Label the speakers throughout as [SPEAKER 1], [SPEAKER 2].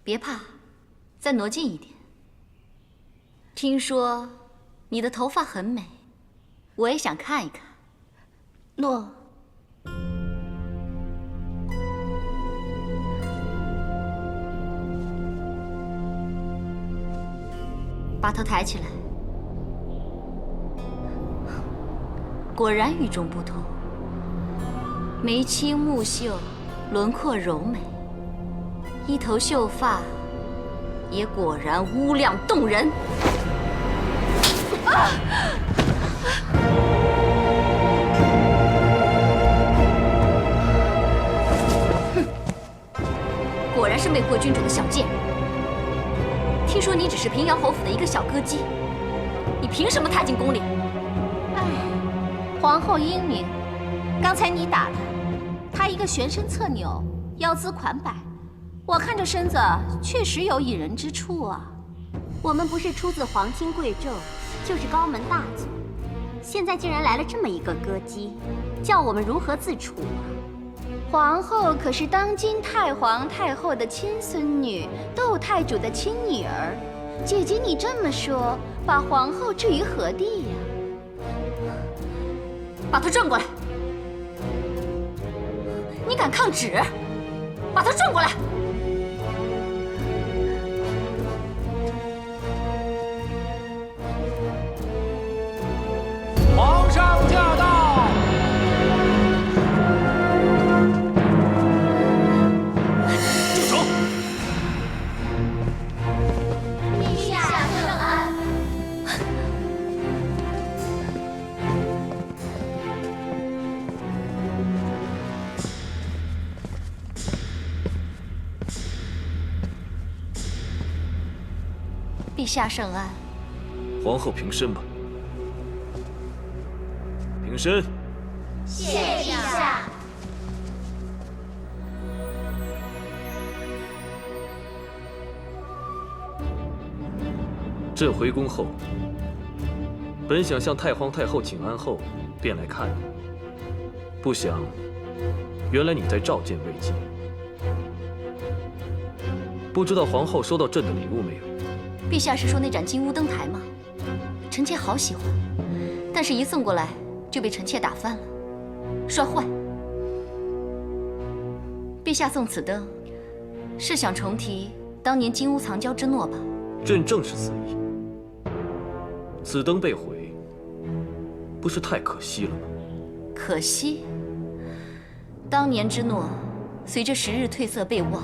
[SPEAKER 1] 别怕，再挪近一点。听说你的头发很美，我也想看一看。
[SPEAKER 2] 诺。
[SPEAKER 1] 把头抬起来。果然与众不同，眉清目秀，轮廓柔美，一头秀发也果然乌亮动人。啊！哼，果然是魅惑君主的小贱人。听说你只是平阳侯府的一个小歌姬，你凭什么踏进宫里？
[SPEAKER 2] 哎，皇后英明，刚才你打她一个旋身侧扭，腰姿款摆，我看这身子确实有引人之处啊。
[SPEAKER 3] 我们不是出自皇亲贵胄，就是高门大族，现在竟然来了这么一个歌姬，叫我们如何自处啊？
[SPEAKER 2] 皇后可是当今太皇太后的亲孙女，窦太主的亲女儿。姐姐你这么说，把皇后置于何地呀？
[SPEAKER 1] 把她转过来！你敢抗旨？把她转过来！
[SPEAKER 4] 皇上驾到！住手！
[SPEAKER 2] 陛下圣安。
[SPEAKER 1] 陛下圣安。
[SPEAKER 4] 皇后平身吧。平身。
[SPEAKER 2] 谢陛下。
[SPEAKER 4] 朕回宫后，本想向太皇太后请安后，便来看你。不想，原来你在召见未接。不知道皇后收到朕的礼物没有？
[SPEAKER 1] 陛下是说那盏金乌灯台吗？臣妾好喜欢，但是一送过来就被臣妾打翻了，摔坏。陛下送此灯，是想重提当年金乌藏娇之诺吧？
[SPEAKER 4] 朕正是此意。此灯被毁，不是太可惜了吗？
[SPEAKER 1] 可惜，当年之诺，随着时日褪色被忘，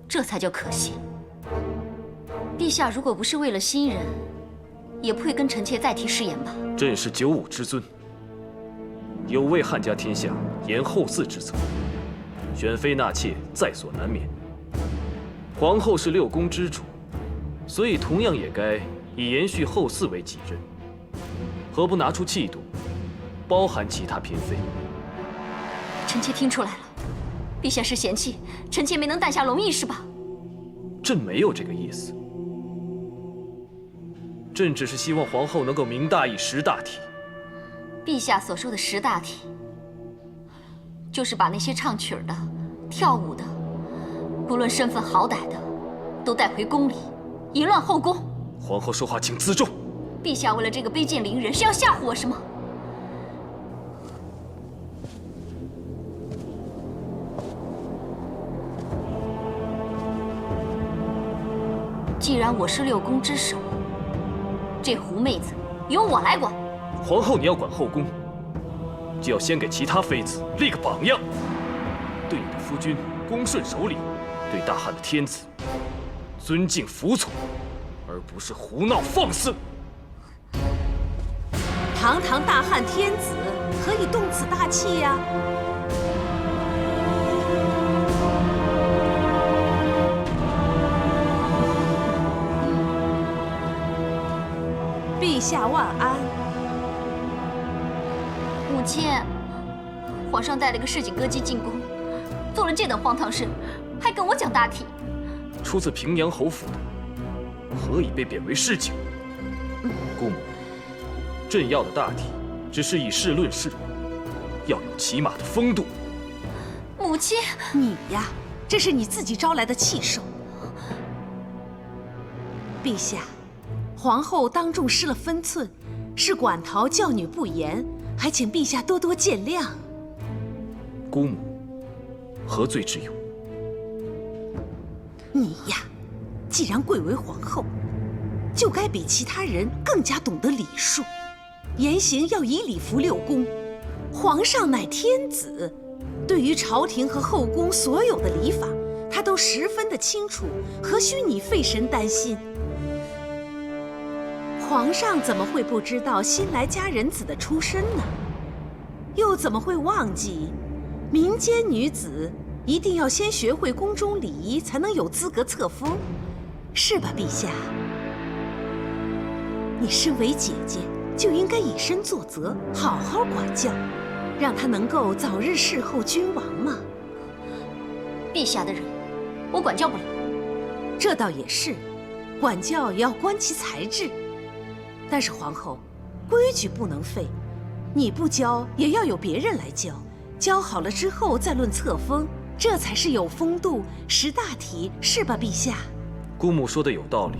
[SPEAKER 1] 这才叫可惜。陛下如果不是为了新人，也不会跟臣妾再提誓言吧？
[SPEAKER 4] 朕是九五之尊，有为汉家天下延后嗣之责，选妃纳妾在所难免。皇后是六宫之主，所以同样也该以延续后嗣为己任，何不拿出气度，包含其他嫔妃？
[SPEAKER 1] 臣妾听出来了，陛下是嫌弃臣妾没能诞下龙翼是吧？
[SPEAKER 4] 朕没有这个意思，朕只是希望皇后能够明大义、识大体。
[SPEAKER 1] 陛下所说的识大体，就是把那些唱曲儿的、跳舞的，不论身份好歹的，都带回宫里，以乱后宫。
[SPEAKER 4] 皇后说话请自重。
[SPEAKER 1] 陛下为了这个卑贱凌人，是要吓唬我是吗？既然我是六宫之首，这狐妹子由我来管。
[SPEAKER 4] 皇后，你要管后宫，就要先给其他妃子立个榜样，对你的夫君恭顺守礼，对大汉的天子尊敬服从，而不是胡闹放肆。
[SPEAKER 5] 堂堂大汉天子，何以动此大气呀？陛下万安。
[SPEAKER 1] 母亲，皇上带了个市井歌姬进宫，做了这等荒唐事，还跟我讲大体。
[SPEAKER 4] 出自平阳侯府的，何以被贬为市井？姑母，朕要的大体，只是以事论事，要有起码的风度。
[SPEAKER 1] 母亲，
[SPEAKER 5] 你呀，这是你自己招来的气受。陛下，皇后当众失了分寸，是馆陶教女不严，还请陛下多多见谅。
[SPEAKER 4] 姑母，何罪之有？
[SPEAKER 5] 你呀，既然贵为皇后，就该比其他人更加懂得礼数，言行要以礼服六宫。皇上乃天子，对于朝廷和后宫所有的礼法，他都十分的清楚，何须你费神担心？皇上怎么会不知道新来佳人子的出身呢？又怎么会忘记，民间女子一定要先学会宫中礼仪，才能有资格册封，是吧，陛下？你身为姐姐，就应该以身作则，好好管教，让她能够早日侍候君王嘛。
[SPEAKER 1] 陛下的人，我管教不了。
[SPEAKER 5] 这倒也是，管教也要观其才智。但是皇后，规矩不能废，你不教也要有别人来教，教好了之后再论册封，这才是有风度、识大体，是吧，陛下？
[SPEAKER 4] 姑母说的有道理，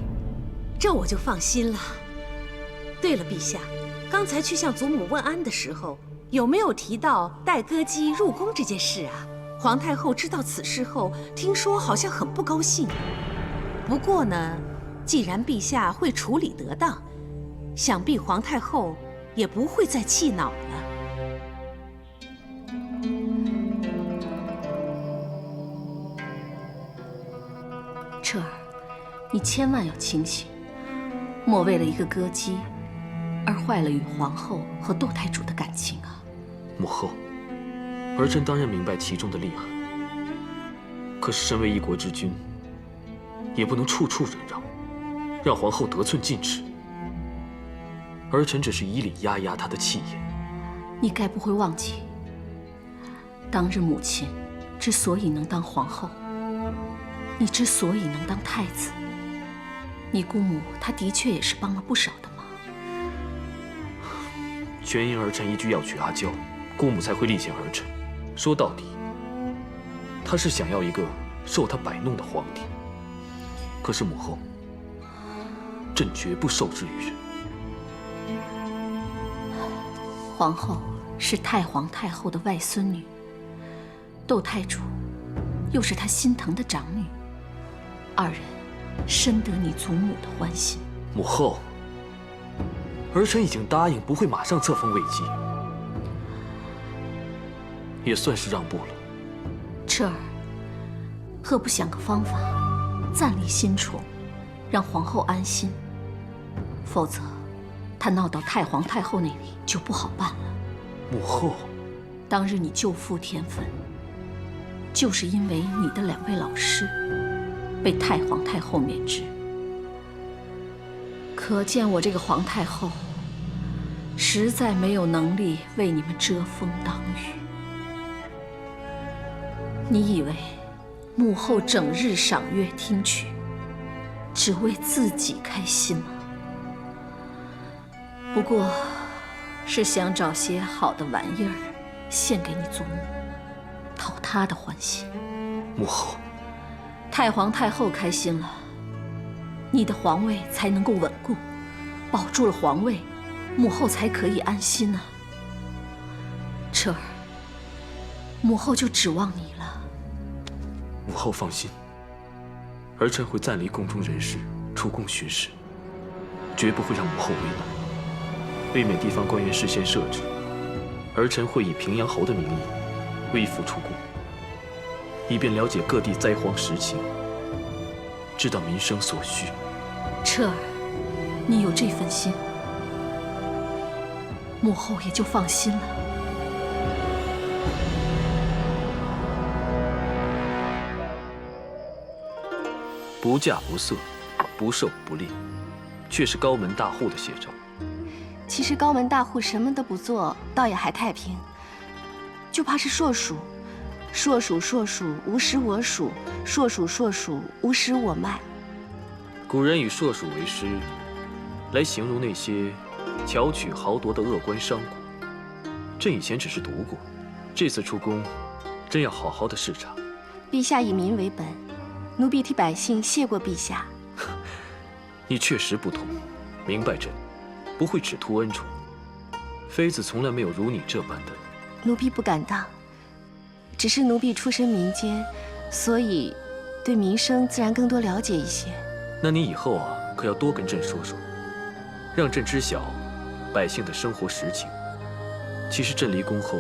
[SPEAKER 5] 这我就放心了。对了，陛下，刚才去向祖母问安的时候，有没有提到带歌姬入宫这件事啊？皇太后知道此事后，听说好像很不高兴。不过呢，既然陛下会处理得当，想必皇太后也不会再气恼了。
[SPEAKER 2] 彻儿，你千万要清醒，莫为了一个歌姬而坏了与皇后和窦太主的感情啊！
[SPEAKER 4] 母后，儿臣当然明白其中的厉害，可是身为一国之君，也不能处处忍让，让皇后得寸进尺。儿臣只是以礼压压她的气焰。
[SPEAKER 2] 你该不会忘记，当日母亲之所以能当皇后，你之所以能当太子，你姑母她的确也是帮了不少的忙。
[SPEAKER 4] 全因儿臣一句要娶阿娇，姑母才会力荐儿臣。说到底，她是想要一个受她摆弄的皇帝。可是母后，朕绝不受制于人。
[SPEAKER 2] 皇后是太皇太后的外孙女，窦太主又是她心疼的长女，二人深得你祖母的欢心。
[SPEAKER 4] 母后，儿臣已经答应不会马上册封魏姬，也算是让步了。
[SPEAKER 2] 彻儿，何不想个方法，暂离新宠，让皇后安心？否则，她闹到太皇太后那里就不好办了。
[SPEAKER 4] 母后，
[SPEAKER 2] 当日你救父添坟，就是因为你的2位老师被太皇太后免职。可见我这个皇太后实在没有能力为你们遮风挡雨。你以为母后整日赏月听曲，只为自己开心吗？不过，是想找些好的玩意儿献给你祖母，讨她的欢心。
[SPEAKER 4] 母后，
[SPEAKER 2] 太皇太后开心了，你的皇位才能够稳固，保住了皇位，母后才可以安心啊。彻儿，母后就指望你了。
[SPEAKER 4] 母后放心，儿臣会暂离宫中人事，出宫巡视，绝不会让母后为难。为免地方官员事先设置，儿臣会以平阳侯的名义微服出宫，以便了解各地灾荒实情，知道民生所需。
[SPEAKER 2] 彻儿，你有这份心，母后也就放心了。
[SPEAKER 4] 不嫁不色，不受不吝，却是高门大户的写照。
[SPEAKER 6] 其实高门大户什么都不做，倒也还太平，就怕是硕鼠，硕鼠硕鼠，无食我黍；硕鼠硕鼠，无食我麦。
[SPEAKER 4] 古人以硕鼠为师，来形容那些巧取豪夺的恶官商贾。朕以前只是读过，这次出宫，真要好好的视察，
[SPEAKER 6] 陛下以民为本，奴婢替百姓谢过陛下。
[SPEAKER 4] 你确实不同，明白朕，不会只图恩宠。妃子从来没有如你这般的。
[SPEAKER 6] 奴婢不敢当，只是奴婢出身民间，所以对民生自然更多了解一些。
[SPEAKER 4] 那你以后啊，可要多跟朕说说，让朕知晓百姓的生活实情。其实朕离宫后，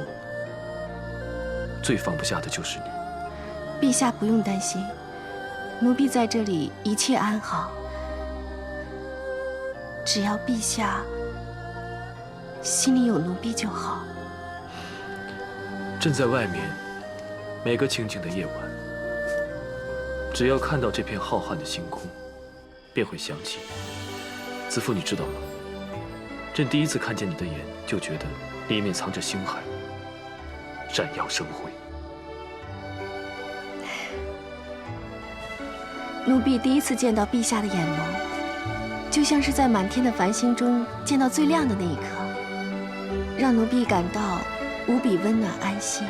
[SPEAKER 4] 最放不下的就是你。
[SPEAKER 6] 陛下不用担心，奴婢在这里一切安好。只要陛下心里有奴婢就好。
[SPEAKER 4] 朕在外面，每个清静的夜晚，只要看到这片浩瀚的星空，便会想起。子父，你知道吗？朕第一次看见你的眼，就觉得里面藏着星海，闪耀生辉。
[SPEAKER 6] 奴婢第一次见到陛下的眼眸，就像是在满天的繁星中见到最亮的那一刻，让奴婢感到无比温暖安心。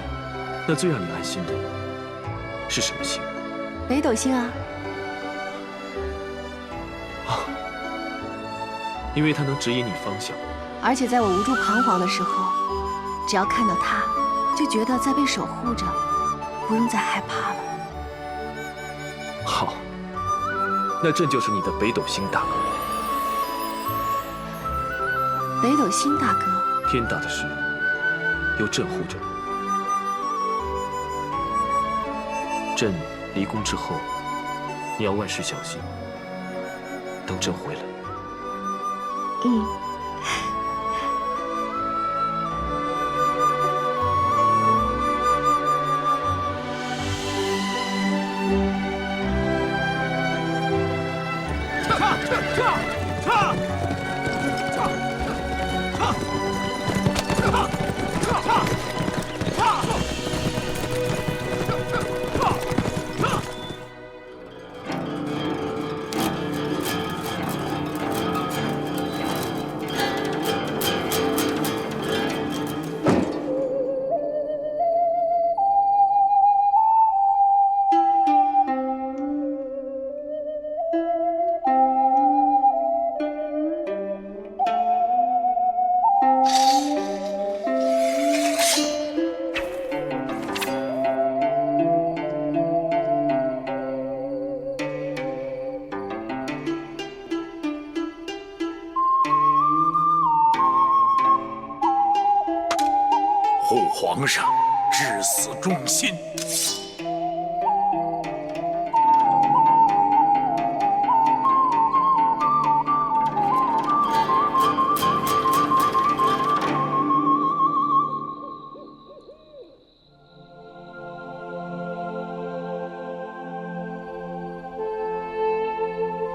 [SPEAKER 4] 那最让你安心的是什么星？
[SPEAKER 6] 北斗星啊！
[SPEAKER 4] 啊，因为它能指引你方向。
[SPEAKER 6] 而且在我无助彷徨的时候，只要看到它，就觉得在被守护着，不用再害怕了。
[SPEAKER 4] 好，那朕就是你的北斗星大哥。
[SPEAKER 6] 北斗星大哥，
[SPEAKER 4] 天大的事，有朕护着你。朕离宫之后，你要万事小心。等朕回来。
[SPEAKER 6] 嗯。
[SPEAKER 7] 护皇上，至死忠心。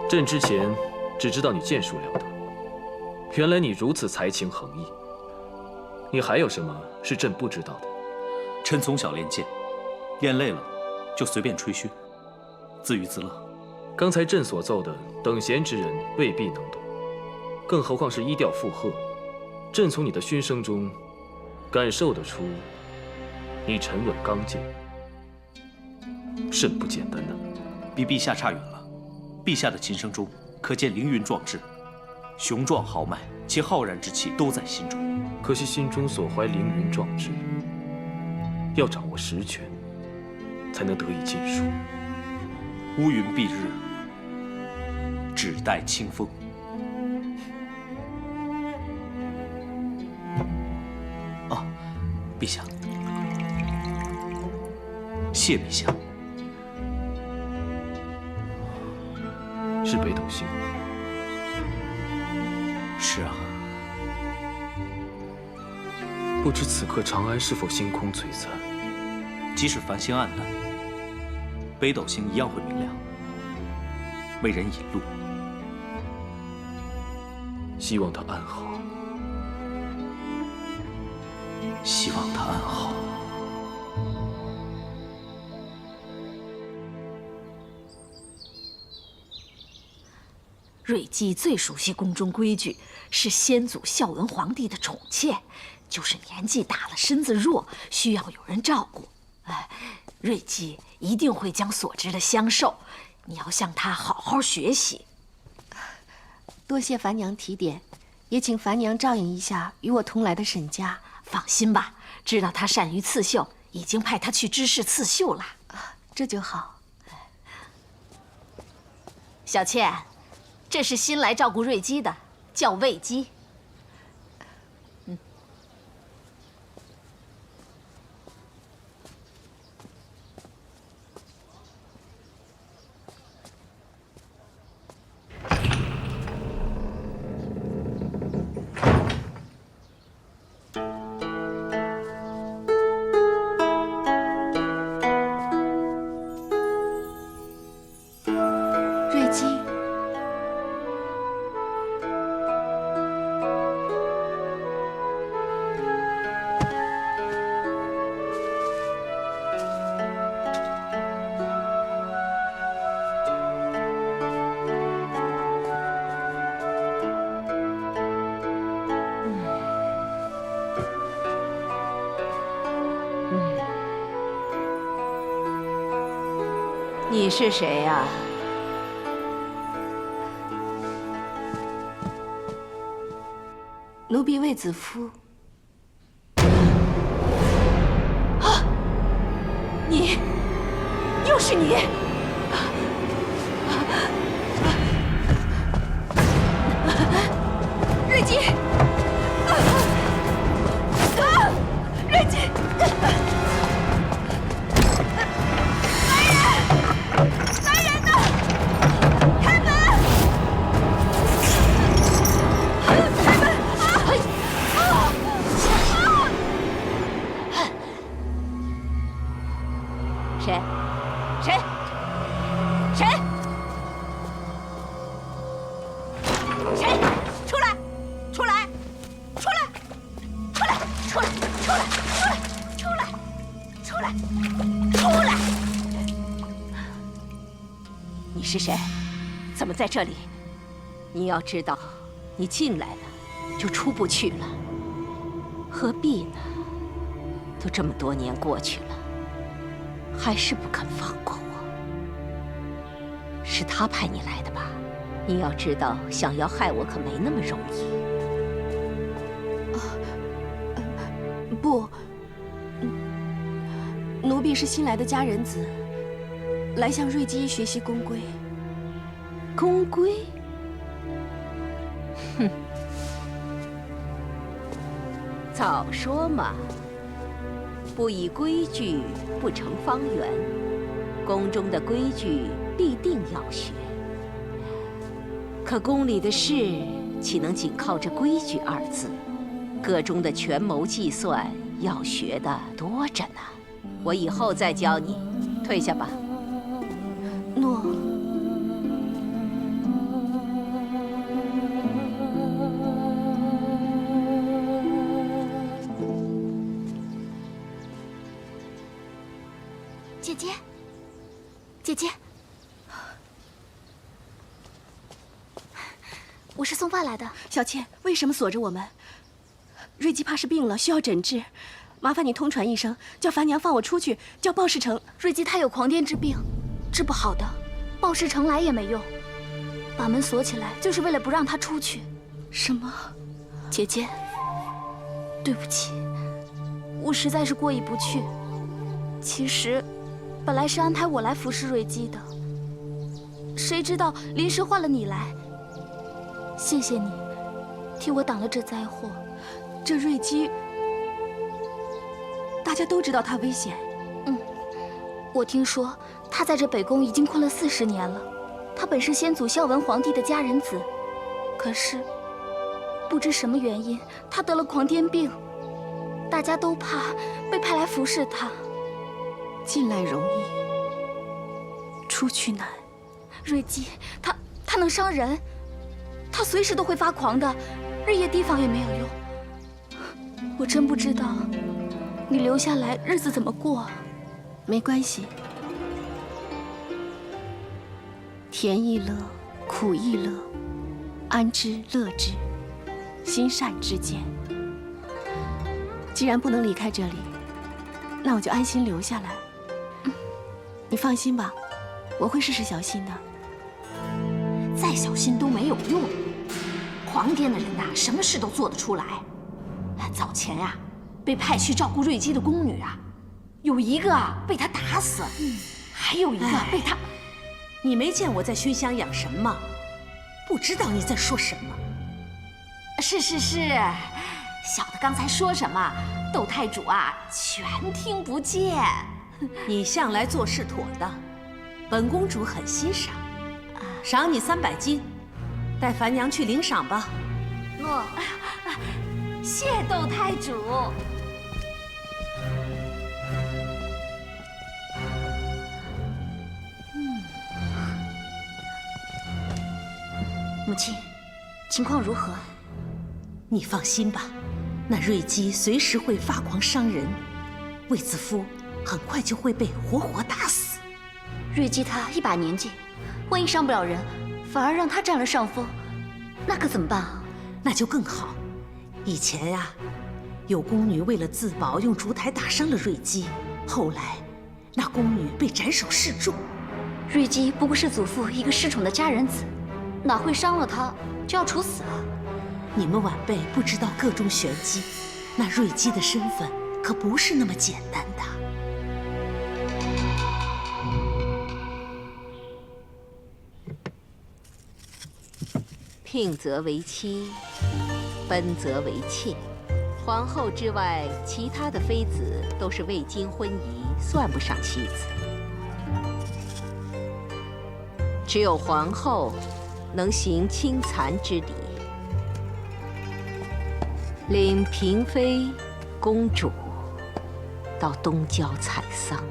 [SPEAKER 4] 朕之前只知道你剑术了得，原来你如此才情横溢。你还有什么是朕不知道的？
[SPEAKER 8] 臣从小练剑，练累了就随便吹嘘，自娱自乐。
[SPEAKER 4] 刚才朕所奏的，等闲之人未必能懂，更何况是依调附和。朕从你的熏声中感受得出，你沉稳刚健，甚不简单呢。
[SPEAKER 8] 比陛下差远了。陛下的琴声中可见凌云壮志，雄壮豪迈，其浩然之气都在心中。
[SPEAKER 4] 可惜心中所怀凌云壮志，要掌握实权，才能得以尽数。
[SPEAKER 8] 乌云蔽日，只待清风。哦，陛下，谢陛下。
[SPEAKER 4] 是北斗星。
[SPEAKER 8] 是啊。
[SPEAKER 4] 不知此刻长安是否星空璀璨？
[SPEAKER 8] 即使繁星暗淡，北斗星一样会明亮，为人引路。
[SPEAKER 4] 希望他安好。
[SPEAKER 8] 希望他安好。
[SPEAKER 2] 瑞姬最熟悉宫中规矩，是先祖孝文皇帝的宠妾，就是年纪大了，身子弱，需要有人照顾。瑞姬一定会将所知的相授。你要向他好好学习。
[SPEAKER 6] 多谢樊娘提点，也请樊娘照应一下与我同来的沈家。
[SPEAKER 2] 放心吧，知道他善于刺绣，已经派他去知识刺绣了。
[SPEAKER 6] 这就好。
[SPEAKER 2] 小倩，这是新来照顾瑞姬的，叫魏姬。
[SPEAKER 6] 瑞姬，
[SPEAKER 2] 你是谁呀？
[SPEAKER 6] 奴婢卫子夫。
[SPEAKER 2] 你，又是你！瑞姬，瑞姬！来人呐！开门！开门！谁？谁？谁？谁？出来！出来！出来！出来！出来！出来！出来！出来！出来！你是谁？怎么在这里？你要知道，你进来了就出不去了，何必呢？都这么多年过去了。还是不肯放过我，是他派你来的吧？你要知道，想要害我可没那么容易。
[SPEAKER 6] 不，奴婢是新来的佳人子，来向瑞姬学习宫规。
[SPEAKER 2] 宫规？哼，早说嘛！不以规矩，不成方圆。宫中的规矩必定要学，可宫里的事岂能仅靠这规矩二字？个中的权谋计算要学的多着呢。我以后再教你，退下吧。
[SPEAKER 6] 诺。
[SPEAKER 3] 姐姐，姐姐，我是送饭来的。
[SPEAKER 6] 小倩，为什么锁着我们？瑞姬怕是病了，需要诊治，麻烦你通传一声，叫樊娘放我出去，叫鲍世成。
[SPEAKER 3] 瑞姬她有狂癫之病，治不好的，鲍世成来也没用。把门锁起来，就是为了不让她出去。
[SPEAKER 6] 什么？
[SPEAKER 3] 姐姐，对不起，我实在是过意不去。其实，本来是安排我来服侍瑞姬的，谁知道临时换了你来。谢谢你，替我挡了这灾祸。
[SPEAKER 6] 这瑞姬，大家都知道她危险。
[SPEAKER 3] 我听说她在这北宫已经困了40年了。她本是先祖孝文皇帝的佳人子，可是不知什么原因，她得了狂癫病。大家都怕被派来服侍她。
[SPEAKER 6] 进来容易，出去难。
[SPEAKER 3] 瑞姬，她能伤人，她随时都会发狂的，日夜提防也没有用。我真不知道你留下来日子怎么过。
[SPEAKER 6] 没关系，甜亦乐，苦亦乐，安之乐之，心善之间。既然不能离开这里，那我就安心留下来。你放心吧，我会事事小心的。
[SPEAKER 2] 再小心都没有用。狂癫的人呐，什么事都做得出来。早前呀，被派去照顾瑞姬的宫女啊，有一个啊被他打死，还有一个被他……
[SPEAKER 5] 你没见我在熏香养神吗？不知道你在说什么。
[SPEAKER 2] 是，小的刚才说什么，窦太主啊全听不见。
[SPEAKER 5] 你向来做事妥当，本公主很欣赏，赏你300金，带樊娘去领赏吧。
[SPEAKER 2] 诺，谢窦太主。
[SPEAKER 1] 母亲，情况如何？
[SPEAKER 5] 你放心吧，那瑞姬随时会发狂伤人，卫子夫很快就会被活活打死。
[SPEAKER 1] 瑞姬她一把年纪，万一伤不了人，反而让她占了上风，那可怎么办啊？
[SPEAKER 5] 那就更好。以前呀，有宫女为了自保，用烛台打伤了瑞姬，后来那宫女被斩首示众。
[SPEAKER 1] 瑞姬不过是祖父一个失宠的家人子，哪会伤了她就要处死啊？
[SPEAKER 5] 你们晚辈不知道各中玄机，那瑞姬的身份可不是那么简单的。
[SPEAKER 9] 聘则为妻，奔则为妾。皇后之外，其他的妃子都是未经婚仪，算不上妻子。只有皇后能行清残之礼，领嫔妃、公主到东郊采桑。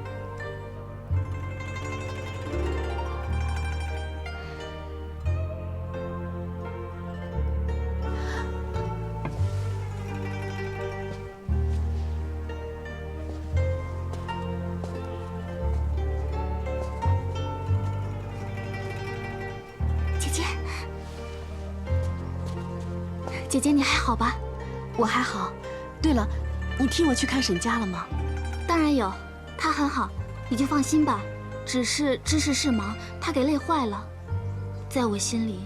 [SPEAKER 3] 姐姐，你还好吧？
[SPEAKER 6] 我还好。对了，你替我去看沈家了吗？
[SPEAKER 3] 当然有，她很好，你就放心吧。只是知事事忙，她给累坏了。在我心里，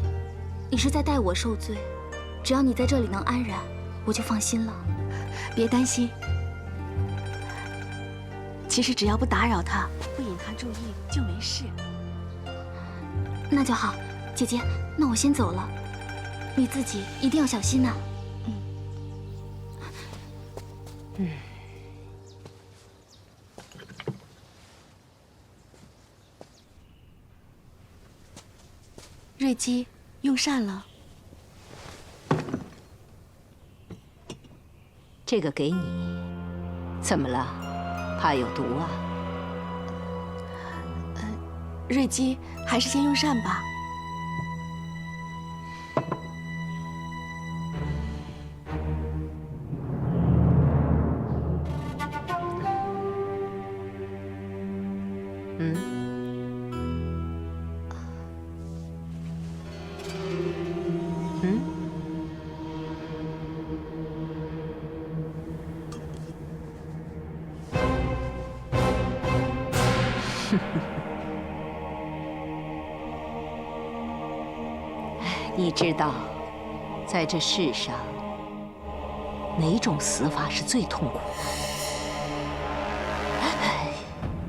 [SPEAKER 3] 你是在代我受罪。只要你在这里能安然，我就放心了。
[SPEAKER 6] 别担心，其实只要不打扰她，不引她注意就没事。
[SPEAKER 3] 那就好，姐姐，那我先走了。你自己一定要小心呐。
[SPEAKER 6] 瑞姬用膳了。
[SPEAKER 9] 这个给你，怎么了？怕有毒啊？
[SPEAKER 6] 瑞姬还是先用膳吧。
[SPEAKER 9] 你知道，在这世上，哪种死法是最痛苦的？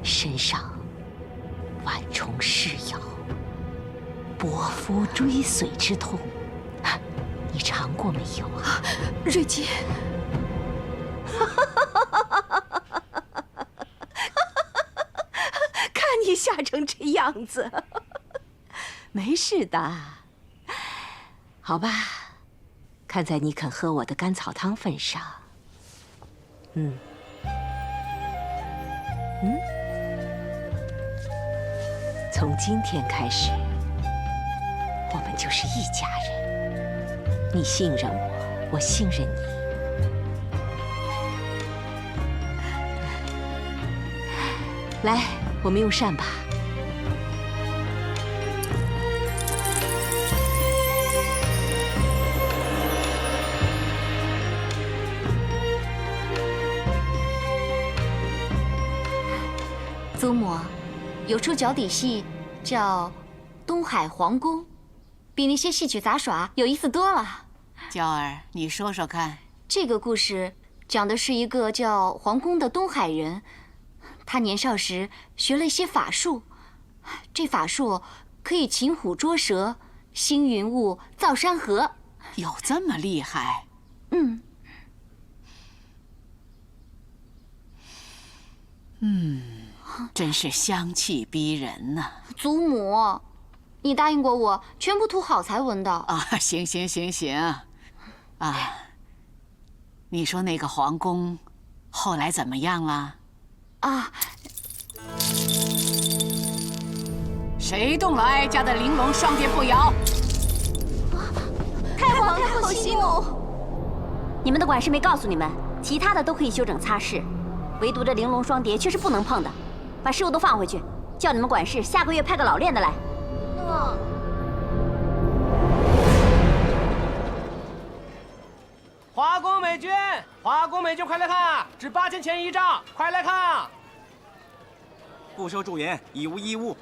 [SPEAKER 9] 身上万虫噬咬，搏夫追随之痛，你尝过没有啊？
[SPEAKER 6] 瑞姬，
[SPEAKER 9] 看你吓成这样子，没事的。好吧，看在你肯喝我的甘草汤份上，从今天开始，我们就是一家人。你信任我，我信任你。来，我们用膳吧。
[SPEAKER 1] 祖母，有出脚底戏，叫《东海皇宫》，比那些戏曲杂耍有意思多了。
[SPEAKER 9] 娇儿，你说说看。
[SPEAKER 1] 这个故事讲的是一个叫皇宫的东海人，他年少时学了一些法术，这法术可以擒虎捉蛇、兴云雾、造山河。
[SPEAKER 9] 有这么厉害？真是香气逼人呐！
[SPEAKER 1] 祖母，你答应过我，全部图好才闻的。
[SPEAKER 9] 啊，行，啊，你说那个皇宫后来怎么样了？
[SPEAKER 1] 啊，
[SPEAKER 9] 谁动了哀家的玲珑双蝶步摇？
[SPEAKER 2] 太皇太后息怒！你们的管事没告诉你们，其他的都可以修整擦拭，唯独这玲珑双蝶却是不能碰的。把事物都放回去，叫你们管事下个月派个老练的来。
[SPEAKER 10] 华宫美君，华宫美君，快来看，值8000钱一张，快来看！
[SPEAKER 11] 不收驻银，已无一物。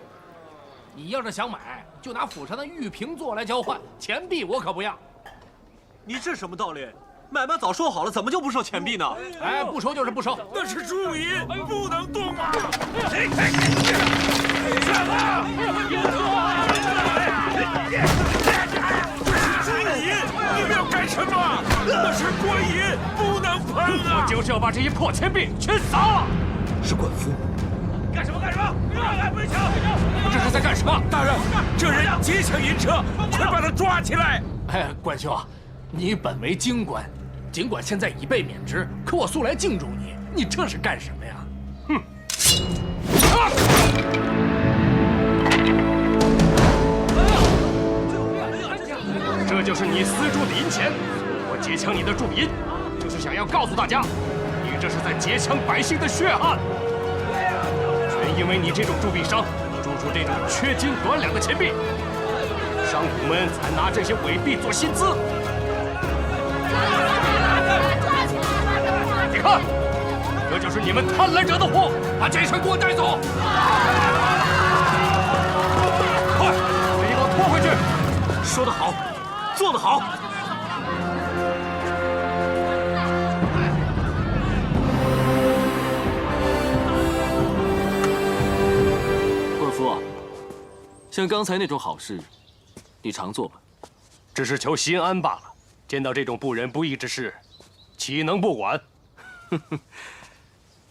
[SPEAKER 10] 你要是想买，就拿府上的玉瓶座来交换，钱币我可不要。
[SPEAKER 11] 你这什么道理？买卖早说好了，怎么就不收钱币呢？
[SPEAKER 10] 哎，不收就是不收。
[SPEAKER 7] 那是驻银，不能动啊！驻银，你们要干什么？那是官银，不能碰啊！
[SPEAKER 10] 我就是要把这些破钱币全撒了。
[SPEAKER 7] 是管夫。干什么？不行！
[SPEAKER 10] 这是在干什么？
[SPEAKER 7] 大人，这人劫抢银车，快把他抓起来！
[SPEAKER 10] 哎，官兄，你本为京官。尽管现在已被免职，可我素来敬重你，你这是干什么呀？哼！这就是你私铸的银钱，我劫抢你的铸银，就是想要告诉大家，你这是在劫抢百姓的血汗。全因为你这种铸币商铸出这种缺斤短两的钱币，商贾们才拿这些伪币做薪资。你看，这就是你们贪婪者的祸！把这事给我带走！快，给我拖回去！
[SPEAKER 11] 说得好，做得好。
[SPEAKER 4] 官夫，像刚才那种好事，你常做吧？
[SPEAKER 10] 只是求心安罢了。见到这种不仁不义之事，岂能不管？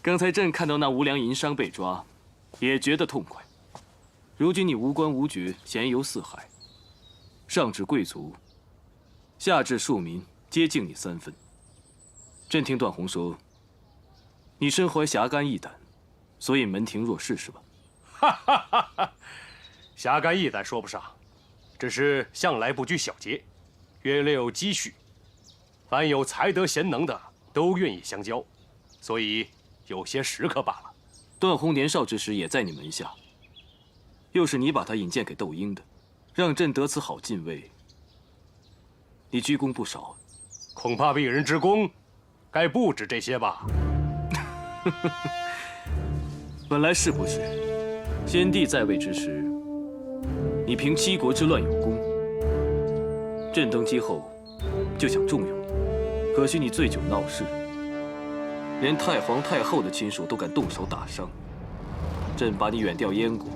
[SPEAKER 4] 刚才朕看到那无良银商被抓，也觉得痛快。如今你无官无爵，闲游四海，上至贵族，下至庶民，皆敬你3分。朕听段宏说，你身怀侠肝义胆，所以门庭若市，是吧？
[SPEAKER 10] 哈哈哈哈！侠肝义胆说不上，只是向来不拘小节，约略有积蓄，凡有才德贤能的都愿意相交，所以有些时刻罢了。
[SPEAKER 4] 段宏年少之时也在你门下，又是你把他引荐给窦婴的，让朕得此好进位，你居功不少。
[SPEAKER 10] 恐怕鄙人之功，该不止这些吧？
[SPEAKER 4] 本来是不是？先帝在位之时，你平七国之乱有功，朕登基后就想重用你，可惜你醉酒闹事，连太皇太后的亲属都敢动手打伤，朕把你远调燕国，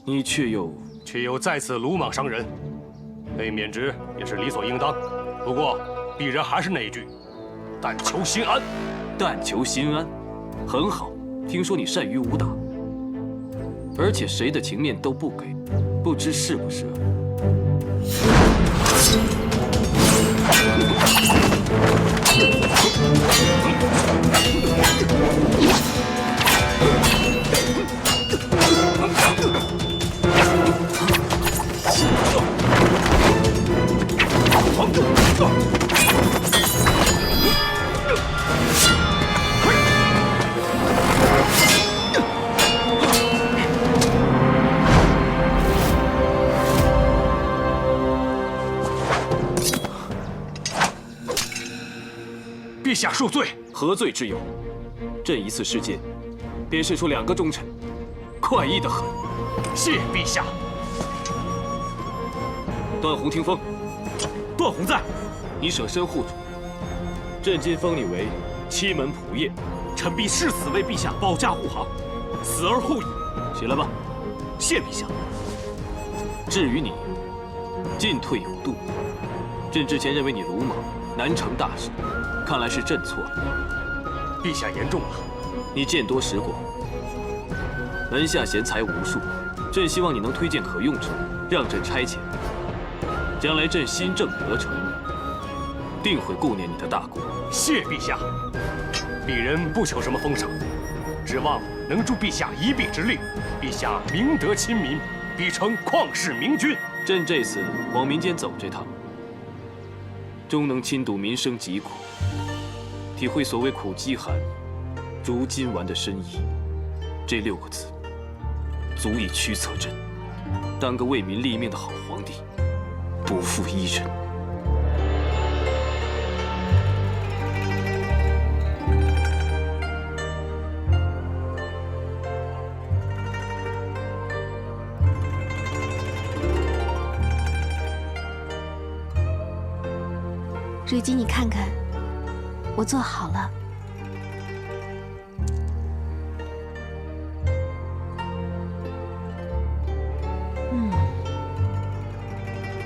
[SPEAKER 4] 你却又
[SPEAKER 10] 再次鲁莽伤人，被免职也是理所应当。不过鄙人还是那一句，但求心安。
[SPEAKER 4] 但求心安，很好。听说你善于武打，而且谁的情面都不给，不知是不是？
[SPEAKER 10] 陛下恕罪。
[SPEAKER 4] 何罪之有？朕一次事件，便释出2个忠臣，快意得很。
[SPEAKER 10] 谢陛下。
[SPEAKER 4] 段宏听风，
[SPEAKER 8] 段宏在，
[SPEAKER 4] 你舍身护主，朕今封你为七门仆射，
[SPEAKER 8] 臣必誓死为陛下保驾护航，死而后已。
[SPEAKER 4] 起来吧。
[SPEAKER 8] 谢陛下。
[SPEAKER 4] 至于你，进退有度。朕之前认为你鲁莽，难成大事，看来是朕错了。
[SPEAKER 10] 陛下言重了。
[SPEAKER 4] 你见多识广，门下贤才无数，朕希望你能推荐可用者，让朕差遣。将来朕新政得成，定会顾念你的大功。
[SPEAKER 10] 谢陛下。鄙人不求什么封赏，指望能助陛下一臂之力。陛下明德亲民，必成旷世明君。
[SPEAKER 4] 朕这次往民间走这趟，终能亲睹民生疾苦，体会所谓苦饥寒，如今丸的深意。这6个字，足以驱策朕当个为民立命的好皇帝，不负一人。
[SPEAKER 6] 瑞姬，你看看，我做好了。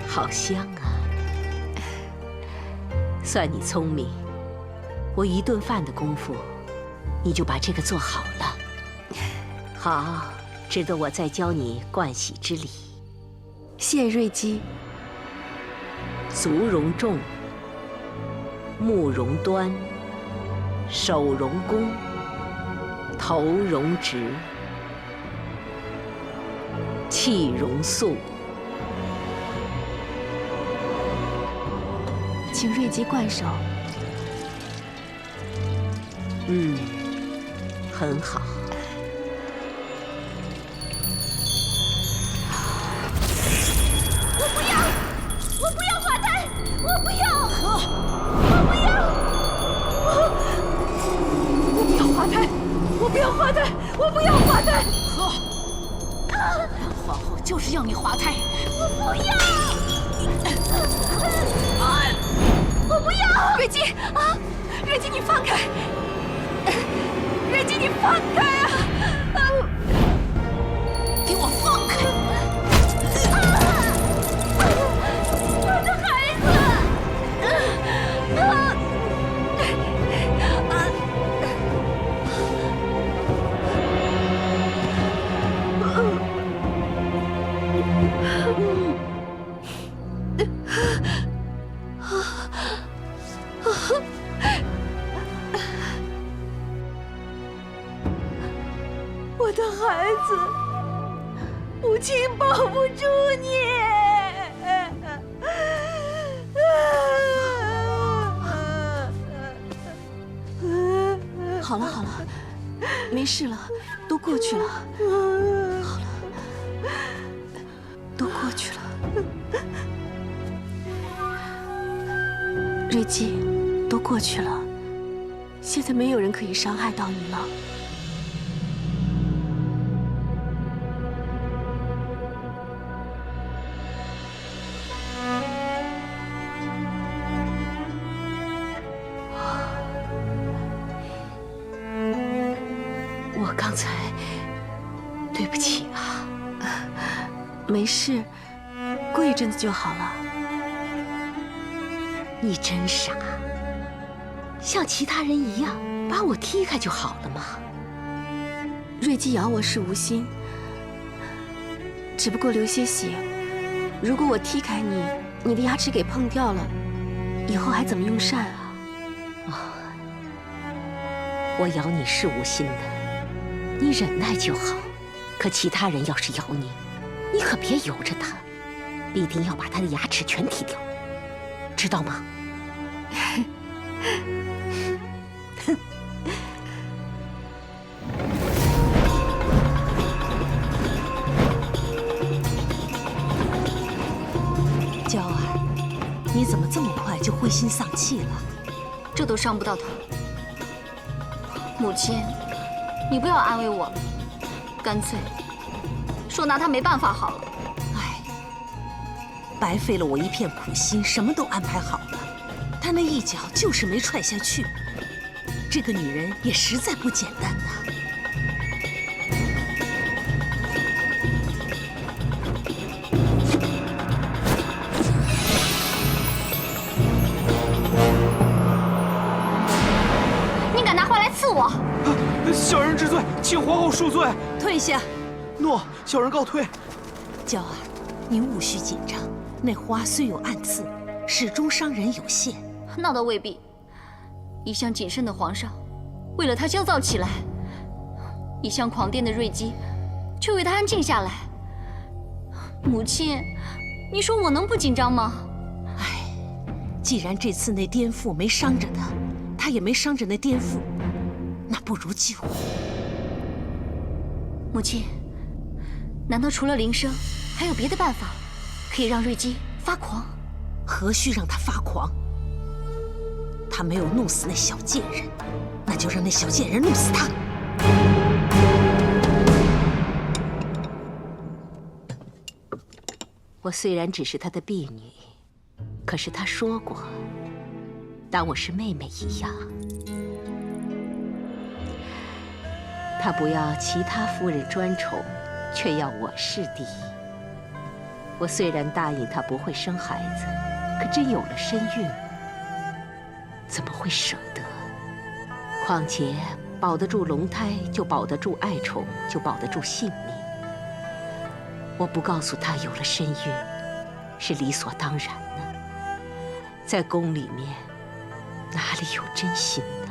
[SPEAKER 9] 好香啊！算你聪明，我1顿饭的功夫，你就把这个做好了。好，值得我再教你盥洗之礼。
[SPEAKER 6] 谢瑞姬。
[SPEAKER 9] 足容重，目容端，手容弓，头容直，气容肃。
[SPEAKER 6] 请瑞姬灌手。
[SPEAKER 9] 很好。
[SPEAKER 2] 我不要华太，我不要，我不要，我不要华太，我不要华太，我不要华太。
[SPEAKER 5] 皇后就是要你华太。
[SPEAKER 2] 我不要。我不要！
[SPEAKER 3] 瑞姬啊，瑞姬，你放开！瑞姬，你放开啊！
[SPEAKER 5] 给我放开！
[SPEAKER 2] 我的孩
[SPEAKER 3] 我的孩子，母亲保不住你。
[SPEAKER 6] 好了好了，没事了，都过去了。好了，都过去了。瑞姬，都过去了，现在没有人可以伤害到你了。我刚才对不起啊。没事，过一阵子就好了。
[SPEAKER 9] 你真傻，像其他人一样把我踢开就好了嘛。
[SPEAKER 6] 瑞姬咬我是无心，只不过流些血。如果我踢开你，你的牙齿给碰掉了，以后还怎么用膳啊？
[SPEAKER 9] 我咬你是无心的，你忍耐就好。可其他人要是咬你，你可别由着他，必定要把他的牙齿全踢掉，知道吗？
[SPEAKER 5] 娇儿，你怎么这么快就灰心丧气了？
[SPEAKER 1] 这都伤不到他。母亲，你不要安慰我了，干脆说拿他没办法好了。
[SPEAKER 5] 唉，白费了我一片苦心，什么都安排好了，他那一脚就是没踹下去。这个女人也实在不简单呐。
[SPEAKER 1] 你敢拿花来刺我？
[SPEAKER 11] 小人知罪，请皇后恕罪。
[SPEAKER 5] 退下。
[SPEAKER 11] 诺，小人告退。
[SPEAKER 5] 娇儿，你勿需紧张，那花虽有暗刺，始终伤人有限。
[SPEAKER 1] 那倒未必。一向谨慎的皇上，为了他焦躁起来；一向狂癫的瑞姬，却为他安静下来。母亲，你说我能不紧张吗？
[SPEAKER 5] 唉，既然这次那颠覆没伤着他，他也没伤着那颠覆，那不如救。
[SPEAKER 1] 母亲，难道除了铃声，还有别的办法，可以让瑞姬发狂？
[SPEAKER 5] 何须让他发狂？他没有弄死那小贱人，那就让那小贱人弄死他。
[SPEAKER 9] 我虽然只是他的婢女，可是他说过，当我是妹妹一样。他不要其他夫人专宠，却要我侍弟。我虽然答应他不会生孩子，可真有了身孕，怎么会舍得？况且保得住龙胎，就保得住爱宠，就保得住性命。我不告诉他有了身孕，是理所当然的。在宫里面，哪里有真心的？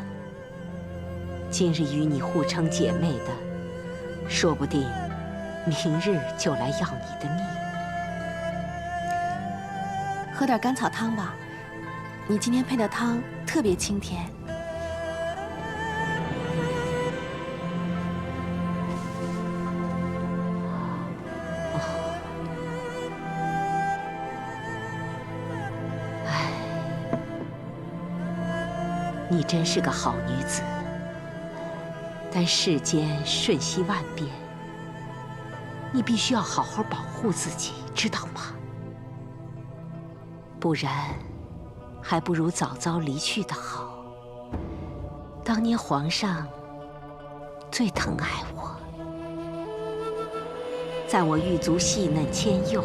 [SPEAKER 9] 今日与你互称姐妹的，说不定明日就来要你的命。
[SPEAKER 6] 喝点甘草汤吧，你今天配的汤特别清甜。
[SPEAKER 9] 唉，你真是个好女子，但世间瞬息万变，你必须要好好保护自己，知道吗？不然，还不如早早离去的好。当年皇上最疼爱我，在我玉足细嫩纤幼，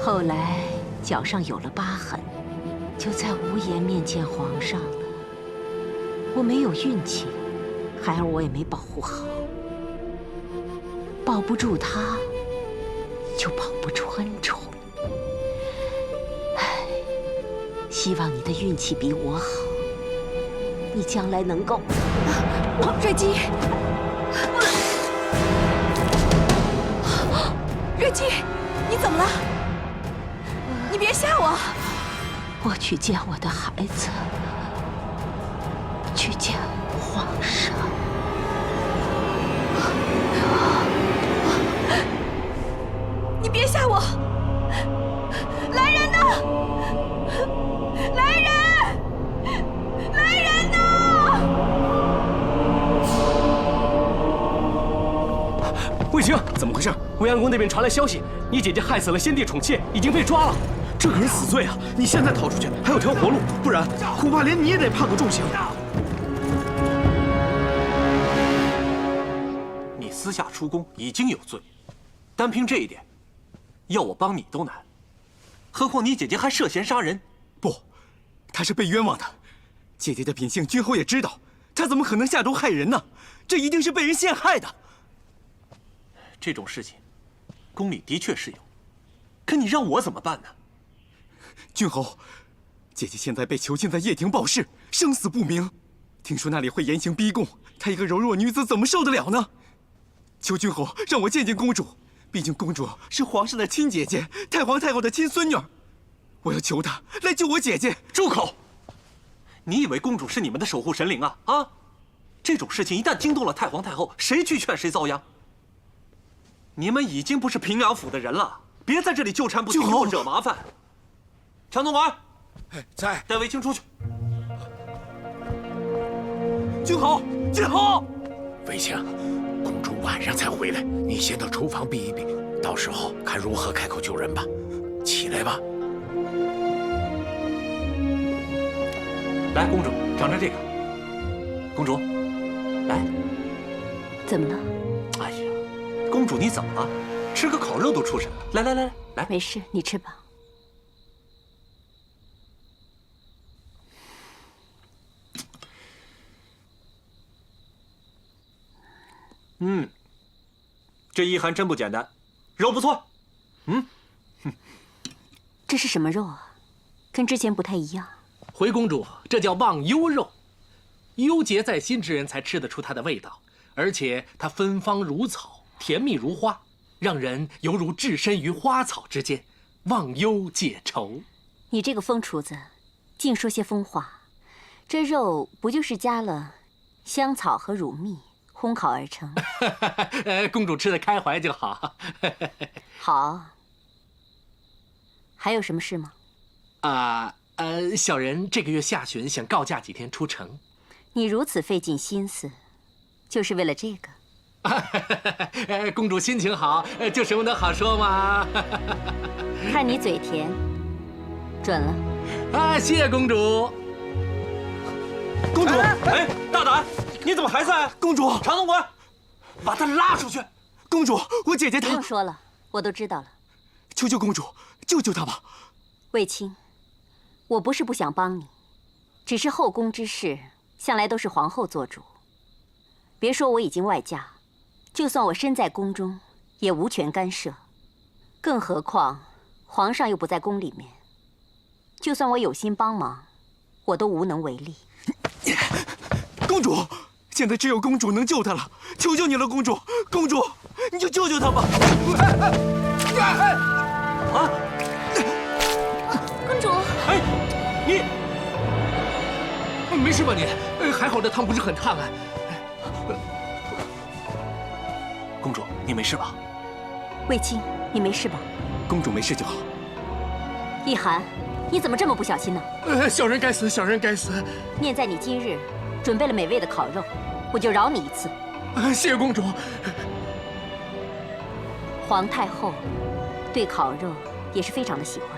[SPEAKER 9] 后来脚上有了疤痕，就再无颜面见皇上了。我没有运气，孩儿我也没保护好，保不住他，就保不住恩宠。希望你的运气比我好，你将来能够……
[SPEAKER 6] 瑞姬，瑞姬，你怎么了？你别吓我！
[SPEAKER 9] 我去见我的孩子，去见皇上。
[SPEAKER 6] 你别吓我！来人呐！来人！来人呐！
[SPEAKER 10] 卫青，怎么回事？未央宫那边传来消息，你姐姐害死了先帝宠妾，已经被抓了。
[SPEAKER 11] 这可是死罪啊！你现在逃出去还有条活路，不然恐怕连你也得判个重刑。你私下出宫已经有罪，单凭这一点，要我帮你都难，何况你姐姐还涉嫌杀人。
[SPEAKER 12] 不，她是被冤枉的。姐姐的品性，君侯也知道，她怎么可能下毒害人呢？这一定是被人陷害的。
[SPEAKER 11] 这种事情，宫里的确是有，可你让我怎么办呢？
[SPEAKER 12] 君侯，姐姐现在被囚禁在掖庭报室，生死不明。听说那里会严刑逼供，她一个柔弱女子怎么受得了呢？求君侯让我见见公主，毕竟公主是皇上的亲姐姐，太皇太后的亲孙女。我要求她来救我姐姐。
[SPEAKER 11] 住口！你以为公主是你们的守护神灵啊？啊！这种事情一旦惊动了太皇太后，谁去劝谁遭殃。你们已经不是平阳府的人了，别在这里纠缠不清，给我惹麻烦。强总管，
[SPEAKER 7] 在，
[SPEAKER 11] 带卫青出去。
[SPEAKER 12] 君侯，君侯，
[SPEAKER 7] 卫青，公主晚上才回来，你先到厨房避一避，到时候看如何开口救人吧。起来吧。
[SPEAKER 11] 来，公主，尝尝这个。公主，来。
[SPEAKER 9] 怎么了？
[SPEAKER 11] 哎呀，公主你怎么了？吃个烤肉都出神了。来来来来，
[SPEAKER 9] 没事，你吃吧。
[SPEAKER 11] 这一寒真不简单，肉不错。
[SPEAKER 9] 这是什么肉啊？跟之前不太一样。
[SPEAKER 13] 回公主，这叫忘忧肉，忧结在心之人才吃得出它的味道，而且它芬芳如草，甜蜜如花，让人犹如置身于花草之间，忘忧解愁。
[SPEAKER 9] 你这个疯厨子，净说些疯话。这肉不就是加了香草和乳蜜烘烤而成？
[SPEAKER 13] 公主吃得开怀就好。
[SPEAKER 9] 好。还有什么事吗？
[SPEAKER 13] 小人这个月下旬想告假几天出城。
[SPEAKER 9] 你如此费尽心思，就是为了这个？
[SPEAKER 13] 公主心情好，就什么都好说嘛。
[SPEAKER 9] 看你嘴甜，准了。
[SPEAKER 13] 谢谢公主。
[SPEAKER 11] 公主，哎，大胆，你怎么还在？
[SPEAKER 12] 公主，
[SPEAKER 11] 常总管，把他拉出去。
[SPEAKER 12] 公主，我姐姐她……
[SPEAKER 9] 不用说了，我都知道了。
[SPEAKER 12] 求求公主，救救她吧。
[SPEAKER 9] 卫青，我不是不想帮你，只是后宫之事向来都是皇后做主。别说我已经外嫁，就算我身在宫中，也无权干涉。更何况皇上又不在宫里面，就算我有心帮忙，我都无能为力。
[SPEAKER 12] 公主，现在只有公主能救她了，求求你了，公主，公主，你就救救她吧！
[SPEAKER 11] 啊！
[SPEAKER 3] 公主，
[SPEAKER 11] 哎，你
[SPEAKER 13] 没事吧你？还好这汤不是很烫啊。
[SPEAKER 11] 公主，你没事吧？
[SPEAKER 9] 卫青，你没事吧？
[SPEAKER 12] 公主没事就好。
[SPEAKER 9] 一寒，你怎么这么不小心呢？
[SPEAKER 13] 小人该死，小人该死。
[SPEAKER 9] 念在你今日准备了美味的烤肉，我就饶你一次。
[SPEAKER 13] 谢谢公主。
[SPEAKER 9] 皇太后对烤肉也是非常的喜欢，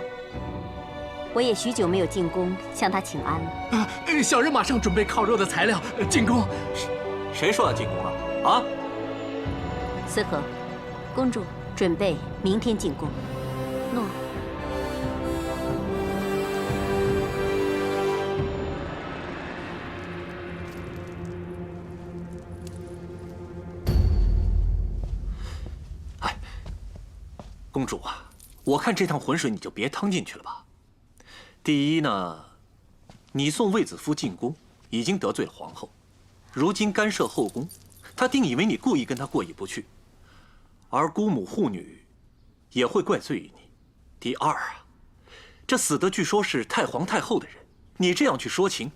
[SPEAKER 9] 我也许久没有进宫向她请安了。
[SPEAKER 13] 小人马上准备烤肉的材料，进宫。
[SPEAKER 11] 谁说要进宫了？啊？
[SPEAKER 9] 思和，公主准备明天进宫。诺。
[SPEAKER 11] 公主啊，我看这趟浑水你就别趟进去了吧。第一呢，你送卫子夫进宫，已经得罪了皇后，如今干涉后宫，她定以为你故意跟她过意不去，而姑母护女也会怪罪于你。第二啊，这死的据说是太皇太后的人，你这样去说情，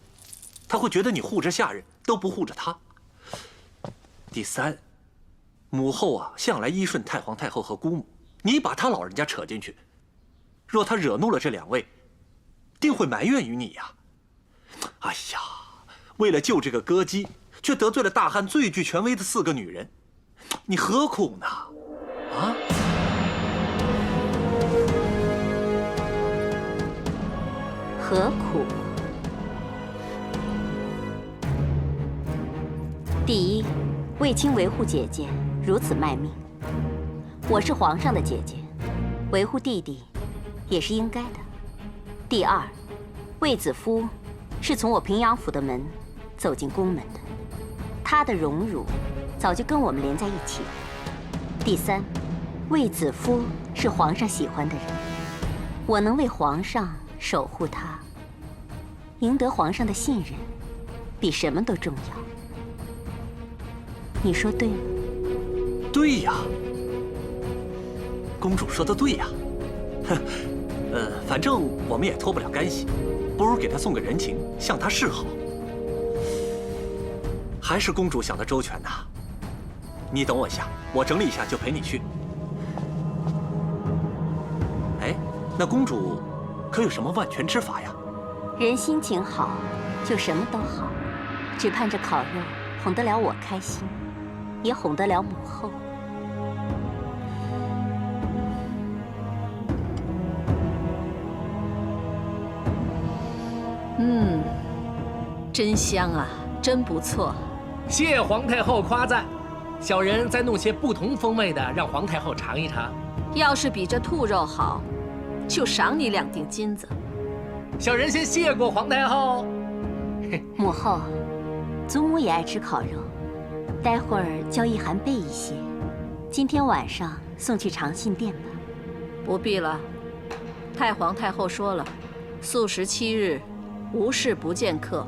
[SPEAKER 11] 她会觉得你护着下人都不护着她。第三，母后啊向来依顺太皇太后和姑母。你把他老人家扯进去，若他惹怒了这两位，定会埋怨于你呀。哎呀，为了救这个歌姬，却得罪了大汉最具权威的4个女人，你何苦呢？啊？
[SPEAKER 9] 何苦？第一，卫青维护姐姐如此卖命。我是皇上的姐姐，维护弟弟也是应该的。第二，卫子夫是从我平阳府的门走进宫门的，他的荣辱早就跟我们连在一起了。第三，卫子夫是皇上喜欢的人，我能为皇上守护他，赢得皇上的信任，比什么都重要。你说对吗？
[SPEAKER 11] 对呀。公主说的对呀，反正我们也脱不了干系，不如给她送个人情，向她示好。还是公主想的周全呐。你等我一下，我整理一下就陪你去。哎，那公主可有什么万全之法呀？
[SPEAKER 9] 人心情好，就什么都好，只盼着烤肉哄得了我开心，也哄得了母后。
[SPEAKER 2] 真香啊，真不错。
[SPEAKER 13] 谢皇太后夸赞，小人再弄些不同风味的，让皇太后尝一尝。
[SPEAKER 2] 要是比这兔肉好，就赏你2锭金子。
[SPEAKER 13] 小人先谢过皇太后。
[SPEAKER 9] 母后，祖母也爱吃烤肉，待会儿叫一涵备一些，今天晚上送去长信殿吧。
[SPEAKER 2] 不必了，太皇太后说了，素食7日，无事不见客。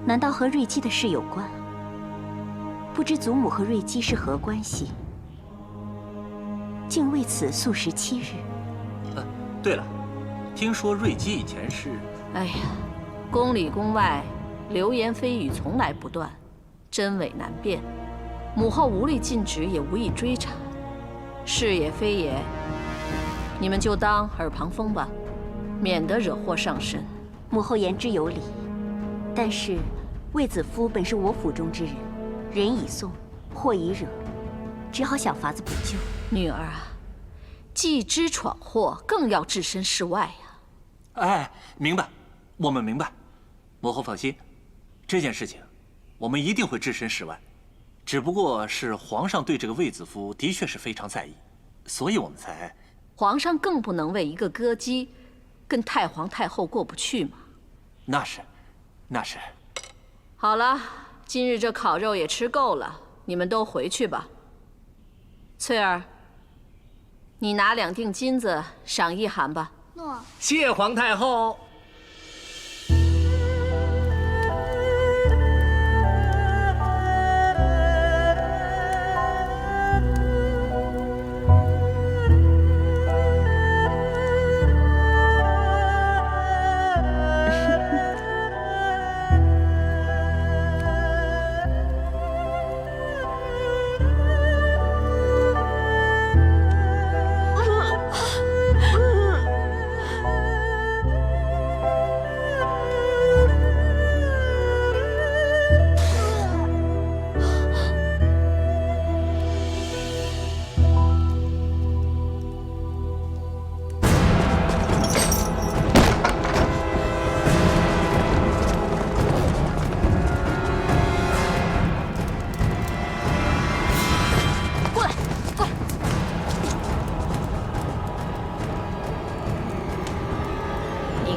[SPEAKER 9] 难道和瑞姬的事有关？不知祖母和瑞姬是何关系，竟为此素食7日？
[SPEAKER 11] 对了，听说瑞姬以前是……
[SPEAKER 2] 哎呀，宫里宫外流言蜚语从来不断，真伪难辨。母后无力禁止，也无意追查，是也非也，你们就当耳旁风吧，免得惹祸上身。
[SPEAKER 9] 母后言之有理，但是卫子夫本是我府中之人，人已送，祸已惹，只好想法子补救。
[SPEAKER 2] 女儿啊，既知闯祸，更要置身事外呀。
[SPEAKER 11] 哎，明白，我们明白。母后放心，这件事情我们一定会置身事外。只不过是皇上对这个卫子夫的确是非常在意，所以我们才……
[SPEAKER 2] 皇上更不能为一个歌姬跟太皇太后过不去嘛。
[SPEAKER 11] 那是，那是。
[SPEAKER 2] 好了，今日这烤肉也吃够了，你们都回去吧。翠儿，你拿2锭金子赏一涵吧。
[SPEAKER 3] 诺。
[SPEAKER 13] 谢皇太后。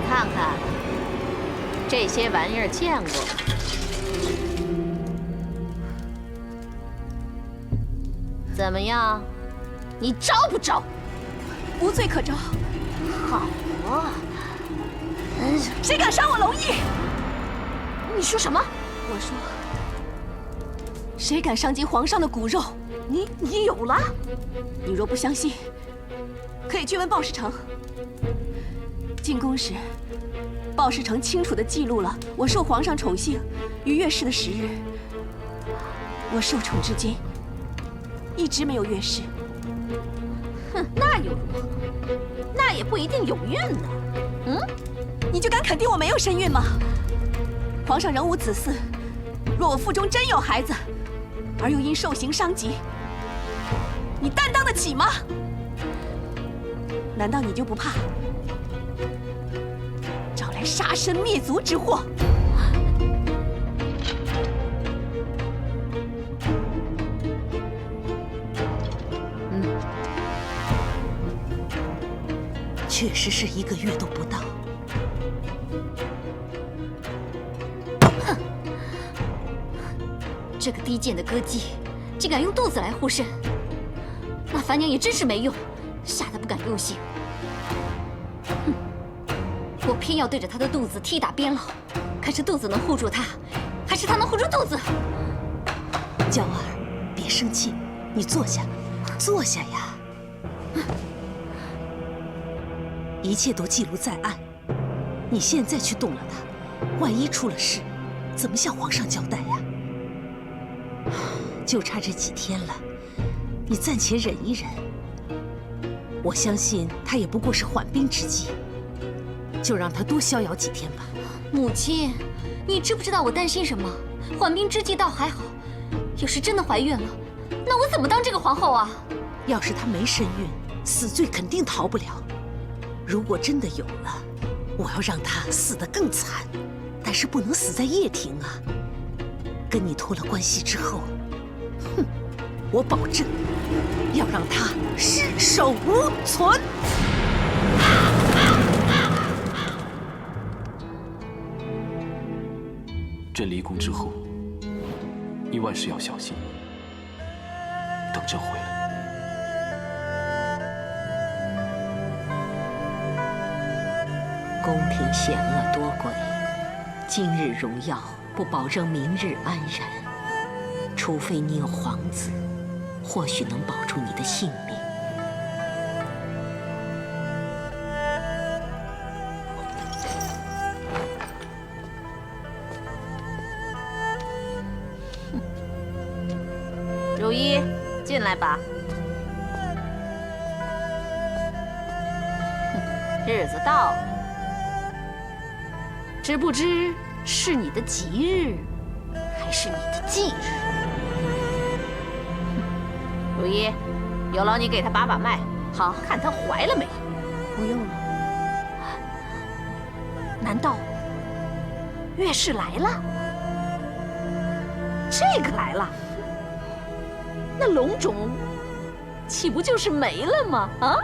[SPEAKER 2] 看看，这些玩意儿见过。怎么样？你招不招？
[SPEAKER 3] 无罪可招。
[SPEAKER 2] 好啊！
[SPEAKER 3] 谁敢伤我龙翼？
[SPEAKER 2] 你说什么？
[SPEAKER 3] 我说，谁敢伤及皇上的骨肉？你有了？你若不相信，可以去问鲍世成。进宫时，鲍世成清楚地记录了我受皇上宠幸与月氏的时日。我受宠至今，一直没有月氏。
[SPEAKER 2] 哼，那又如何？那也不一定有孕呢。
[SPEAKER 3] 嗯，你就敢肯定我没有身孕吗？皇上仍无子嗣，若我腹中真有孩子，而又因受刑伤及，你担当得起吗？难道你就不怕找来杀身灭族之祸？
[SPEAKER 5] 确实是1个月都不到。
[SPEAKER 1] 哼，这个低贱的歌姬，竟敢用肚子来护身，那凡娘也真是没用，吓得不敢入刑。哼，我偏要对着她的肚子踢打鞭烙，看是肚子能护住她，还是她能护住肚子。
[SPEAKER 5] 娇儿，别生气，你坐下，坐下呀。一切都记录在案，你现在去动了他，万一出了事，怎么向皇上交代呀？就差这几天了，你暂且忍一忍。我相信他也不过是缓兵之计，就让他多逍遥几天吧。
[SPEAKER 1] 母亲，你知不知道我担心什么？缓兵之计倒还好，要是真的怀孕了，那我怎么当这个皇后啊？
[SPEAKER 5] 要是她没身孕，死罪肯定逃不了。如果真的有了，我要让她死得更惨，但是不能死在掖庭啊！跟你托了关系之后，哼，我保证要让他尸首无存。
[SPEAKER 4] 朕离宫之后，你万事要小心。等朕回来。
[SPEAKER 9] 宫廷险恶多诡，今日荣耀不保证明日安然。除非你有皇子，或许能保住你的性命。
[SPEAKER 2] 如一，进来吧。日子到了，只不知是你的吉日，还是你的忌日？如一，有劳你给他把把脉，好看他怀了没。
[SPEAKER 3] 不用了。
[SPEAKER 2] 难道月事来了？这个来了，那龙种岂不就是没了吗？啊？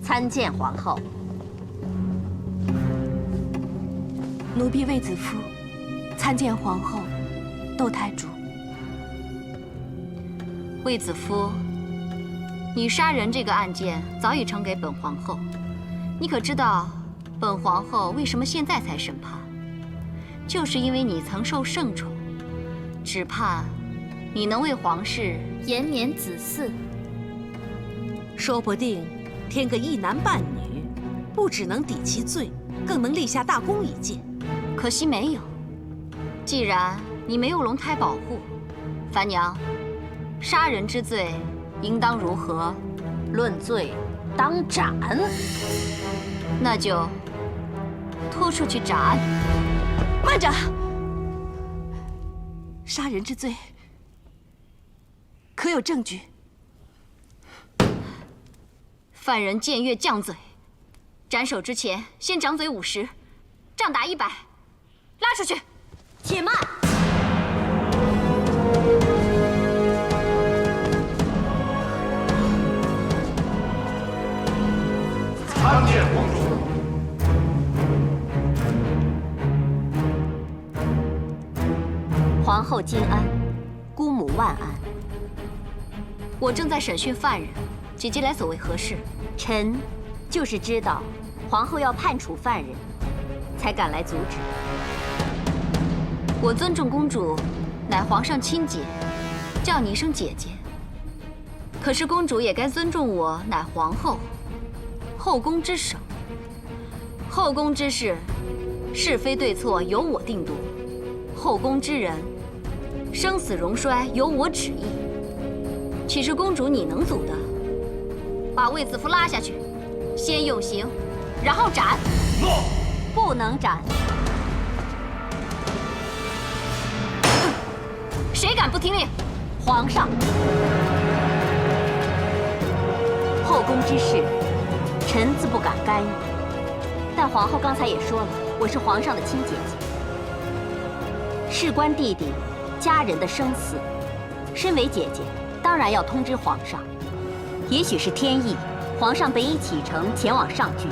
[SPEAKER 2] 参见皇后。
[SPEAKER 3] 奴婢卫子夫，参见皇后、窦太主。
[SPEAKER 1] 卫子夫，你杀人这个案件早已呈给本皇后，你可知道本皇后为什么现在才审判？就是因为你曾受圣宠，只盼你能为皇室延年子嗣。
[SPEAKER 5] 说不定添个一男半女，不只能抵其罪，更能立下大功一件。
[SPEAKER 1] 可惜没有。既然你没有龙胎保护，樊娘，杀人之罪应当如何？
[SPEAKER 2] 论罪当斩。
[SPEAKER 1] 那就拖出去斩。
[SPEAKER 3] 慢着，杀人之罪可有证据？
[SPEAKER 1] 犯人僭越犟嘴，斩首之前先掌嘴50，杖打100，拉出去。
[SPEAKER 3] 且慢！
[SPEAKER 10] 参见皇主。
[SPEAKER 9] 皇后金安，姑母万安。
[SPEAKER 1] 我正在审讯犯人，姐姐来所为何事？
[SPEAKER 9] 臣就是知道皇后要判处犯人，才赶来阻止。
[SPEAKER 1] 我尊重公主，乃皇上亲姐，叫你一声姐姐。可是公主也该尊重我，乃皇后，后宫之首。后宫之事，是非对错由我定夺；后宫之人，生死荣衰由我旨意。岂是公主你能阻的？把卫子夫拉下去，先用刑，然后斩。
[SPEAKER 10] 诺，
[SPEAKER 9] 不能斩。
[SPEAKER 1] 谁敢不听命？
[SPEAKER 9] 皇上，后宫之事，臣自不敢干预。但皇后刚才也说了，我是皇上的亲姐姐，事关弟弟、家人的生死，身为姐姐，当然要通知皇上。也许是天意，皇上本已启程前往上郡，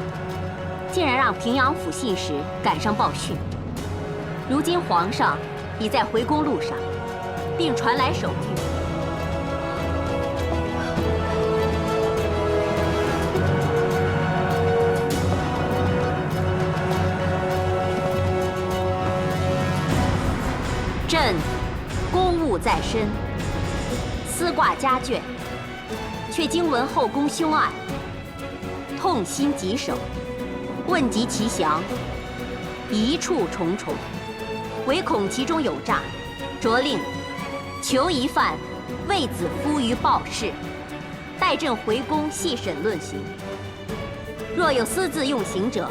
[SPEAKER 9] 竟然让平阳府信使赶上报讯。如今皇上已在回宫路上，并传来手谕。朕公务在身，司挂家眷，却经闻后宫凶案，痛心疾首，问及其详，疑处重重，唯恐其中有诈，着令囚疑犯卫子夫于报室，待朕回宫细审论刑。若有私自用刑者，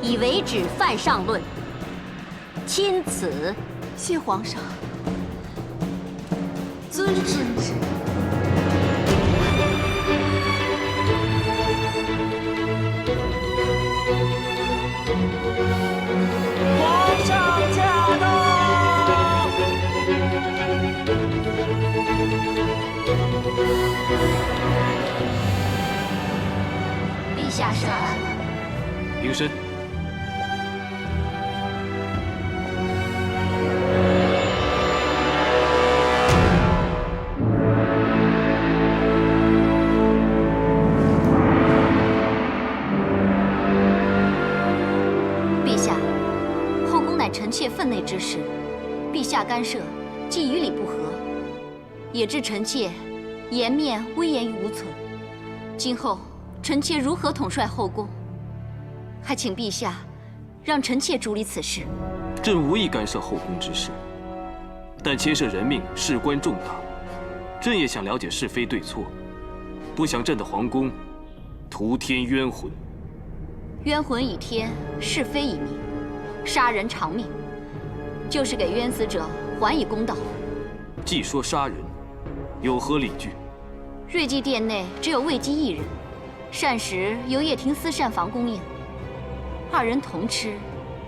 [SPEAKER 9] 以为止犯上论。钦此。
[SPEAKER 3] 谢皇上。
[SPEAKER 5] 遵旨。
[SPEAKER 4] 平身。
[SPEAKER 1] 陛下，后宫乃臣妾分内之事，陛下干涉，既与理不合，也致臣妾颜面威严于无存。今后臣妾如何统帅后宫？还请陛下让臣妾主理此事。
[SPEAKER 4] 朕无意干涉后宫之事，但牵涉人命，事关重大，朕也想了解是非对错，不想朕的皇宫徒添冤魂。
[SPEAKER 1] 冤魂已添，是非已明，杀人偿命，就是给冤死者还以公道。
[SPEAKER 4] 既说杀人，有何理据？
[SPEAKER 1] 瑞姬殿内只有魏姬一人，膳食由叶庭私膳房供应，二人同吃，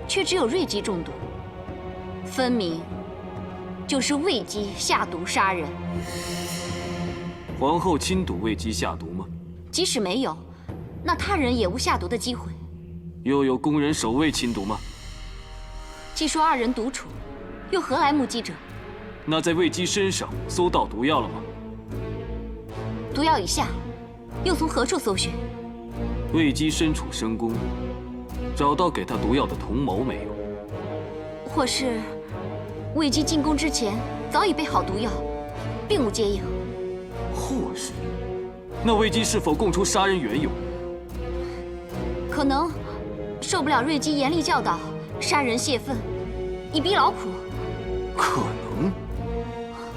[SPEAKER 1] 却只有瑞姬中毒，分明就是魏姬下毒杀人。
[SPEAKER 4] 皇后亲睹魏姬下毒吗？
[SPEAKER 1] 即使没有，那他人也无下毒的机会。
[SPEAKER 4] 又有宫人守卫亲睹吗？
[SPEAKER 1] 既说二人独处，又何来目击者？
[SPEAKER 4] 那在魏姬身上搜到毒药了吗？
[SPEAKER 1] 毒药已下，又从何处搜寻？
[SPEAKER 4] 魏姬身处深宫，找到给她毒药的同谋没有？
[SPEAKER 1] 或是魏姬进宫之前早已备好毒药，并无接应？
[SPEAKER 4] 或是，那魏姬是否供出杀人缘由？
[SPEAKER 1] 可能受不了瑞姬严厉教导，杀人泄愤，以逼劳苦。
[SPEAKER 4] 可能。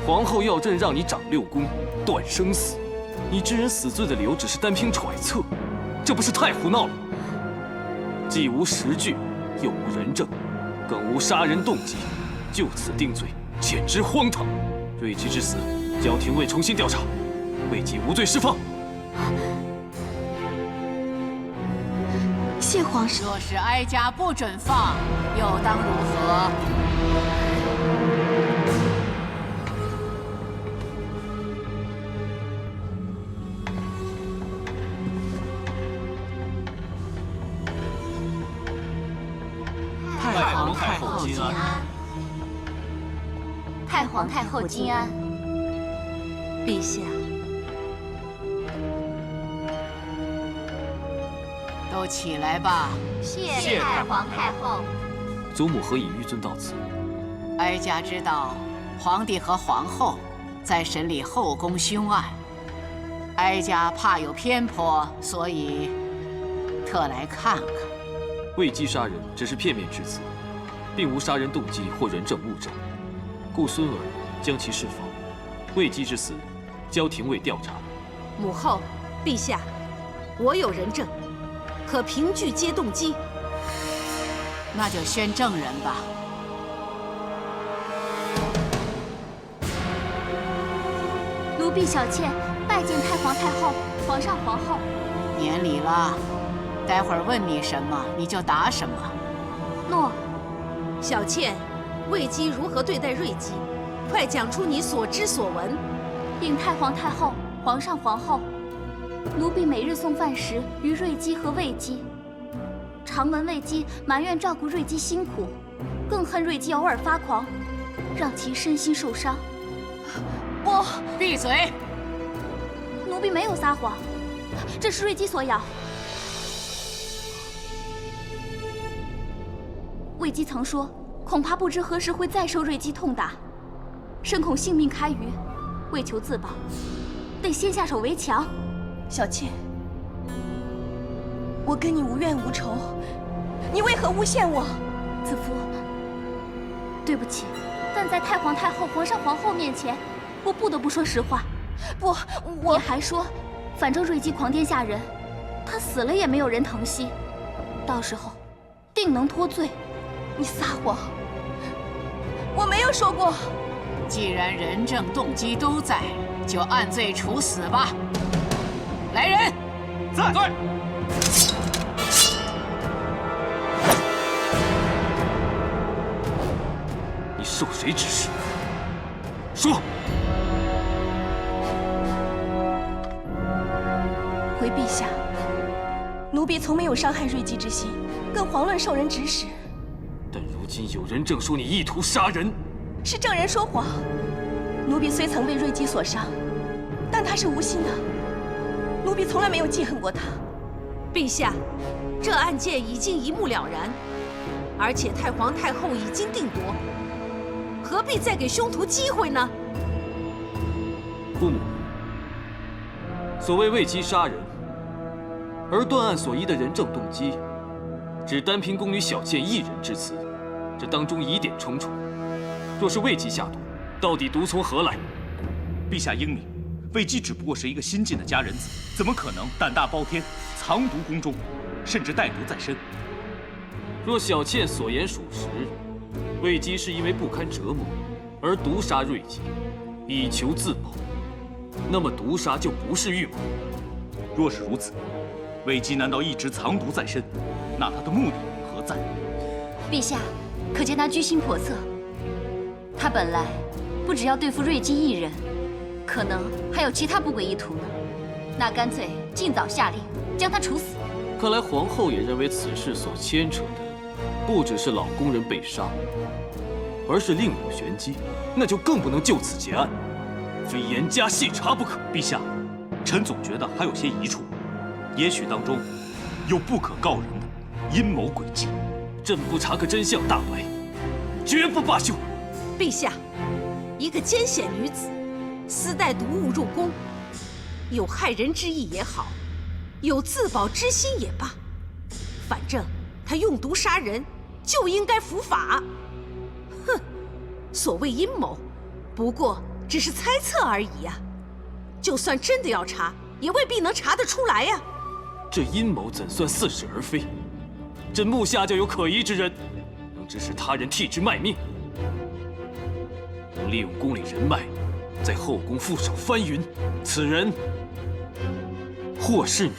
[SPEAKER 4] 皇后要朕让你掌6宫，断生死，你知人死罪的理由只是单凭揣测，这不是太胡闹了？既无实据，又无人证，更无杀人动机，就此定罪，简直荒唐。瑞姬之死，交廷尉重新调查，魏姬无罪释放。
[SPEAKER 6] 谢皇上。
[SPEAKER 14] 若是哀家不准放，又当如何？
[SPEAKER 1] 太皇太后金安。太皇太后金安。
[SPEAKER 5] 陛下。
[SPEAKER 14] 都起来吧！
[SPEAKER 1] 谢太皇太后。
[SPEAKER 4] 祖母何以纡尊到此？
[SPEAKER 14] 哀家知道皇帝和皇后在审理后宫凶案，哀家怕有偏颇，所以特来看看。
[SPEAKER 4] 魏姬杀人只是片面之词，并无杀人动机或人证物证，故孙儿将其释放。魏姬之死，交廷尉调查。
[SPEAKER 5] 母后，陛下，我有人证。可凭据皆动机，
[SPEAKER 14] 那就宣证人吧。
[SPEAKER 3] 奴婢小妾拜见太皇太后、皇上皇后。
[SPEAKER 14] 免礼了，待会儿问你什么你就答什么。
[SPEAKER 3] 诺。
[SPEAKER 5] 小妾，魏姬如何对待瑞姬？快讲出你所知所闻。
[SPEAKER 3] 禀太皇太后、皇上皇后。奴婢每日送饭时与瑞姬和魏姬，常闻魏姬埋怨照顾瑞姬辛苦，更恨瑞姬偶尔发狂，让其身心受伤。我
[SPEAKER 14] 闭嘴！
[SPEAKER 3] 奴婢没有撒谎，这是瑞姬所咬。魏姬曾说，恐怕不知何时会再受瑞姬痛打，深恐性命堪虞，为求自保，得先下手为强。
[SPEAKER 6] 小妾，我跟你无怨无仇，你为何诬陷我？
[SPEAKER 3] 子夫，对不起，但在太皇太后、皇上皇后面前，我不得不说实话。
[SPEAKER 6] 不，
[SPEAKER 3] 你还说，反正瑞姬狂癫吓人，她死了也没有人疼惜，到时候定能脱罪。
[SPEAKER 6] 你撒谎，我没有说过。
[SPEAKER 14] 既然人证动机都在，就按罪处死吧。来人，
[SPEAKER 10] 在。
[SPEAKER 4] 你受谁指使？说。
[SPEAKER 6] 回陛下，奴婢从没有伤害瑞姬之心，更遑论受人指使。
[SPEAKER 4] 但如今有人证说你意图杀人，
[SPEAKER 6] 是证人说谎。奴婢虽曾被瑞姬所伤，但她是无心的，奴婢从来没有记恨过她。
[SPEAKER 5] 陛下，这案件已经一目了然，而且太皇太后已经定夺，何必再给凶徒机会呢？
[SPEAKER 4] 父母，所谓为姬杀人，而断案所依的人证动机，只单凭宫女小倩一人之词，这当中疑点重重。若是为姬下毒，到底毒从何来？
[SPEAKER 8] 陛下英明，魏姬只不过是一个新晋的佳人子，怎么可能胆大包天，藏毒宫中，甚至带毒在身？
[SPEAKER 4] 若小倩所言属实，魏姬是因为不堪折磨而毒杀瑞姬，以求自保，那么毒杀就不是预谋。
[SPEAKER 8] 若是如此，魏姬难道一直藏毒在身？那她的目的何在？
[SPEAKER 1] 陛下，可见他居心叵测。他本来不只要对付瑞姬一人，可能还有其他不轨意图呢。那干脆尽早下令将他处死。
[SPEAKER 4] 看来皇后也认为此事所牵扯的不只是老宫人被杀，而是另有玄机，那就更不能就此结案，非严加细查不可。
[SPEAKER 8] 陛下，臣总觉得还有些疑处，也许当中有不可告人的阴谋诡计。
[SPEAKER 4] 朕不查个真相大白，绝不罢休。
[SPEAKER 5] 陛下，一个奸险女子私带毒物入宫，有害人之意也好，有自保之心也罢，反正她用毒杀人就应该伏法。哼，所谓阴谋，不过只是猜测而已呀。就算真的要查，也未必能查得出来呀。
[SPEAKER 4] 这阴谋怎算似是而非？朕目下就有可疑之人，能指使他人替之卖命，能利用宫里人脉，在后宫覆手翻云。此人，或是你。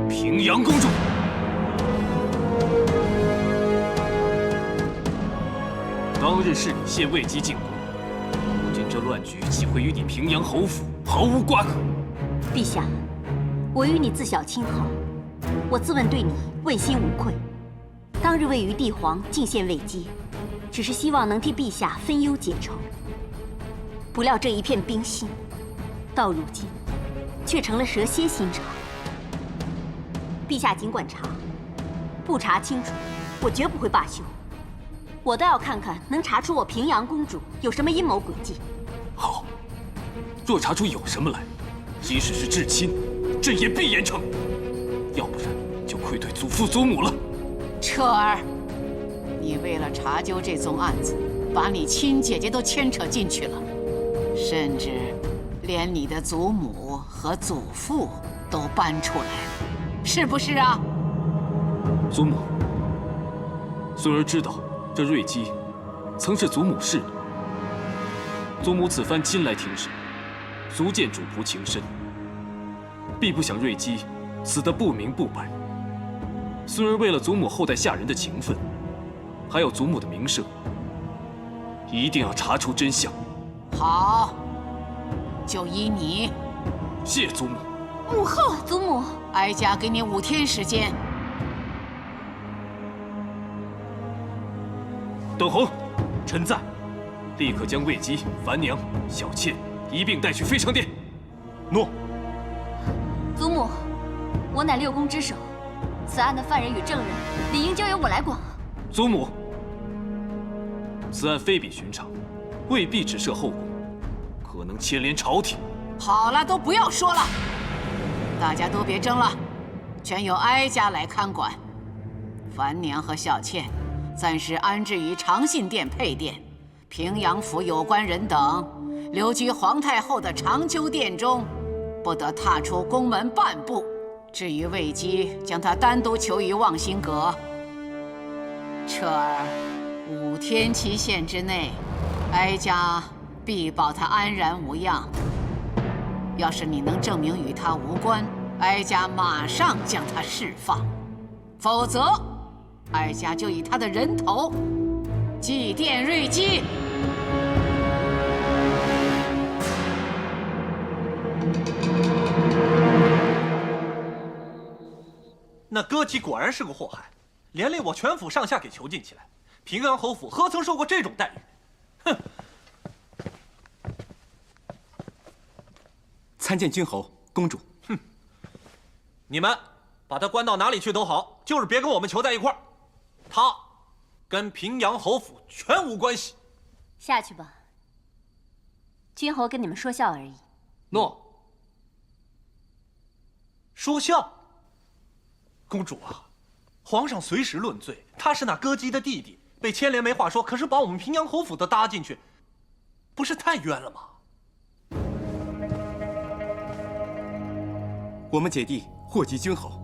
[SPEAKER 4] 平阳公主。当日是你献魏姬进宫，如今这乱局岂会与你平阳侯府毫无瓜葛？
[SPEAKER 1] 陛下，我与你自小亲好，我自问对你问心无愧。当日为于帝皇进献魏姬，只是希望能替陛下分忧解愁。不料这一片冰心，到如今却成了蛇蝎心肠。陛下尽管查，不查清楚，我绝不会罢休。我倒要看看能查出我平阳公主有什么阴谋诡计。
[SPEAKER 4] 好，若查出有什么来，即使是至亲，朕也必严惩。要不然就愧对祖父祖母了。
[SPEAKER 14] 彻儿，你为了查究这宗案子，把你亲姐姐都牵扯进去了，甚至连你的祖母和祖父都搬出来了，是不是啊？
[SPEAKER 4] 祖母，孙儿知道。这瑞姬曾是祖母侍女，祖母此番亲来听审，足见主仆情深，必不想瑞姬死得不明不白。孙儿为了祖母后代下人的情分，还有祖母的名声，一定要查出真相。
[SPEAKER 14] 好，就依你。
[SPEAKER 4] 谢祖母。
[SPEAKER 1] 母后，祖母，
[SPEAKER 14] 哀家给你5天时间。
[SPEAKER 4] 等候，臣在。立刻将魏姬、樊娘、小妾一并带去非常殿。
[SPEAKER 8] 诺。
[SPEAKER 1] 祖母，我乃6宫之首，此案的犯人与证人理应交由我来管。
[SPEAKER 4] 祖母，此案非比寻常，未必只涉后宫，可能牵连朝廷。
[SPEAKER 14] 好了，都不要说了，大家都别争了，全由哀家来看管。樊娘和小妾暂时安置于长信殿配殿，平阳府有关人等留居皇太后的长秋殿中，不得踏出宫门半步。至于魏姬，将她单独囚于望星阁。彻儿，5天期限之内，哀家必保她安然无恙。要是你能证明与她无关，哀家马上将她释放；否则，哀家就以他的人头祭奠瑞基。
[SPEAKER 11] 那歌姬果然是个祸害，连累我全府上下给囚禁起来。平阳侯府何曾受过这种待遇？哼！
[SPEAKER 12] 参见君侯、公主。
[SPEAKER 11] 哼！你们把他关到哪里去都好，就是别跟我们囚在一块儿。他跟平阳侯府全无关系。
[SPEAKER 1] 下去吧。君侯跟你们说笑而已。
[SPEAKER 13] 诺。
[SPEAKER 11] 说笑？公主啊，皇上随时论罪，他是那歌姬的弟弟，被牵连没话说，可是把我们平阳侯府都搭进去，不是太冤了吗？
[SPEAKER 12] 我们姐弟祸及君侯，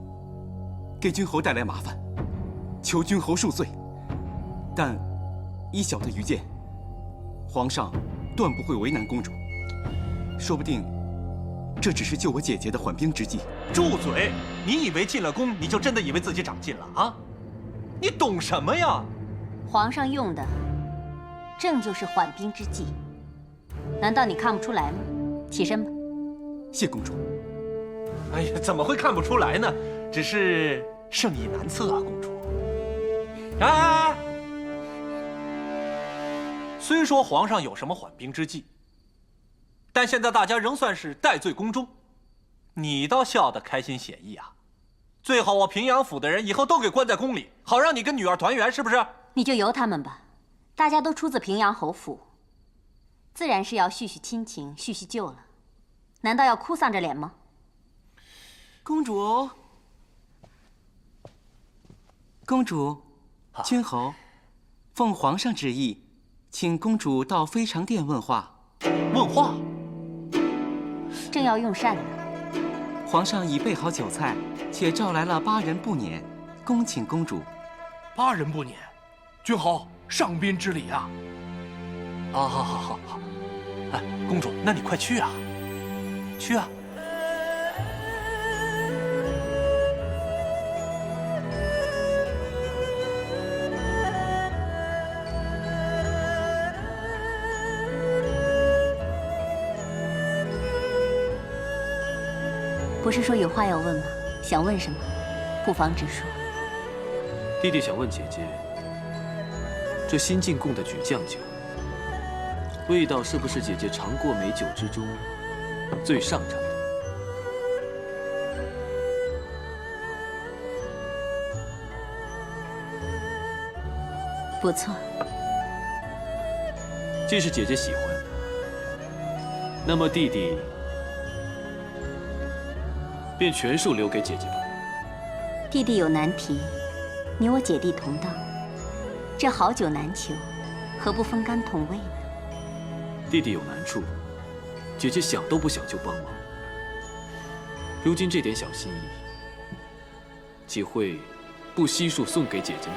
[SPEAKER 12] 给君侯带来麻烦，求君侯恕罪。但依小的愚见，皇上断不会为难公主，说不定这只是救我姐姐的缓兵之计。
[SPEAKER 11] 住嘴！你以为进了宫，你就真的以为自己长进了啊？你懂什么呀？
[SPEAKER 1] 皇上用的正就是缓兵之计，难道你看不出来吗？起身吧。
[SPEAKER 12] 谢公主。
[SPEAKER 11] 哎呀，怎么会看不出来呢？只是圣意难测啊，公主。哎！虽说皇上有什么缓兵之计，但现在大家仍算是戴罪宫中，你倒笑得开心显逸啊！最好我平阳府的人以后都给关在宫里，好让你跟女儿团圆，是不是？
[SPEAKER 1] 你就由他们吧，大家都出自平阳侯府，自然是要叙叙亲情，叙叙旧了。难道要哭丧着脸吗？
[SPEAKER 12] 公主，公主，君侯，奉皇上旨意，请公主到非常殿问话。
[SPEAKER 11] 问话？
[SPEAKER 1] 正要用膳呢。
[SPEAKER 12] 皇上已备好酒菜，且召来了8人不撵，恭请公主。
[SPEAKER 13] 8人不撵，君侯上宾之礼啊！
[SPEAKER 11] 好。哎，公主，那你快去啊，去啊！
[SPEAKER 1] 不是说有话要问吗？想问什么，不妨直说。
[SPEAKER 4] 弟弟想问姐姐，这新进贡的举酱酒，味道是不是姐姐尝过美酒之中最上乘的？
[SPEAKER 1] 不错。
[SPEAKER 4] 既是姐姐喜欢，那么弟弟便全数留给姐姐吧。
[SPEAKER 1] 弟弟有难题，你我姐弟同当，这好酒难求，何不分甘同味呢？
[SPEAKER 4] 弟弟有难处，姐姐想都不想就帮忙。如今这点小心意，岂会不悉数送给姐姐呢？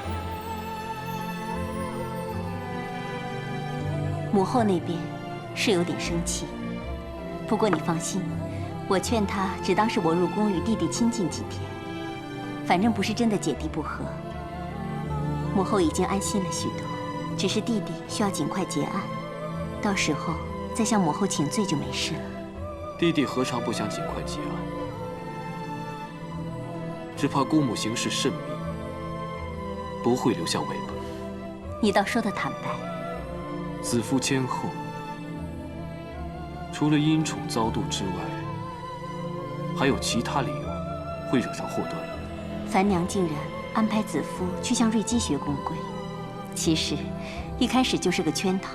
[SPEAKER 1] 母后那边是有点生气，不过你放心，我劝她只当是我入宫与弟弟亲近几天，反正不是真的姐弟不和。母后已经安心了许多，只是弟弟需要尽快结案，到时候再向母后请罪就没事了。
[SPEAKER 4] 弟弟何尝不想尽快结案？只怕姑母行事慎密，不会留下尾巴。
[SPEAKER 1] 你倒说得坦白。
[SPEAKER 4] 子夫谦厚，除了因宠遭妒之外，还有其他理由会惹上祸端。
[SPEAKER 1] 樊娘竟然安排子夫去向瑞基学宫规，其实一开始就是个圈套。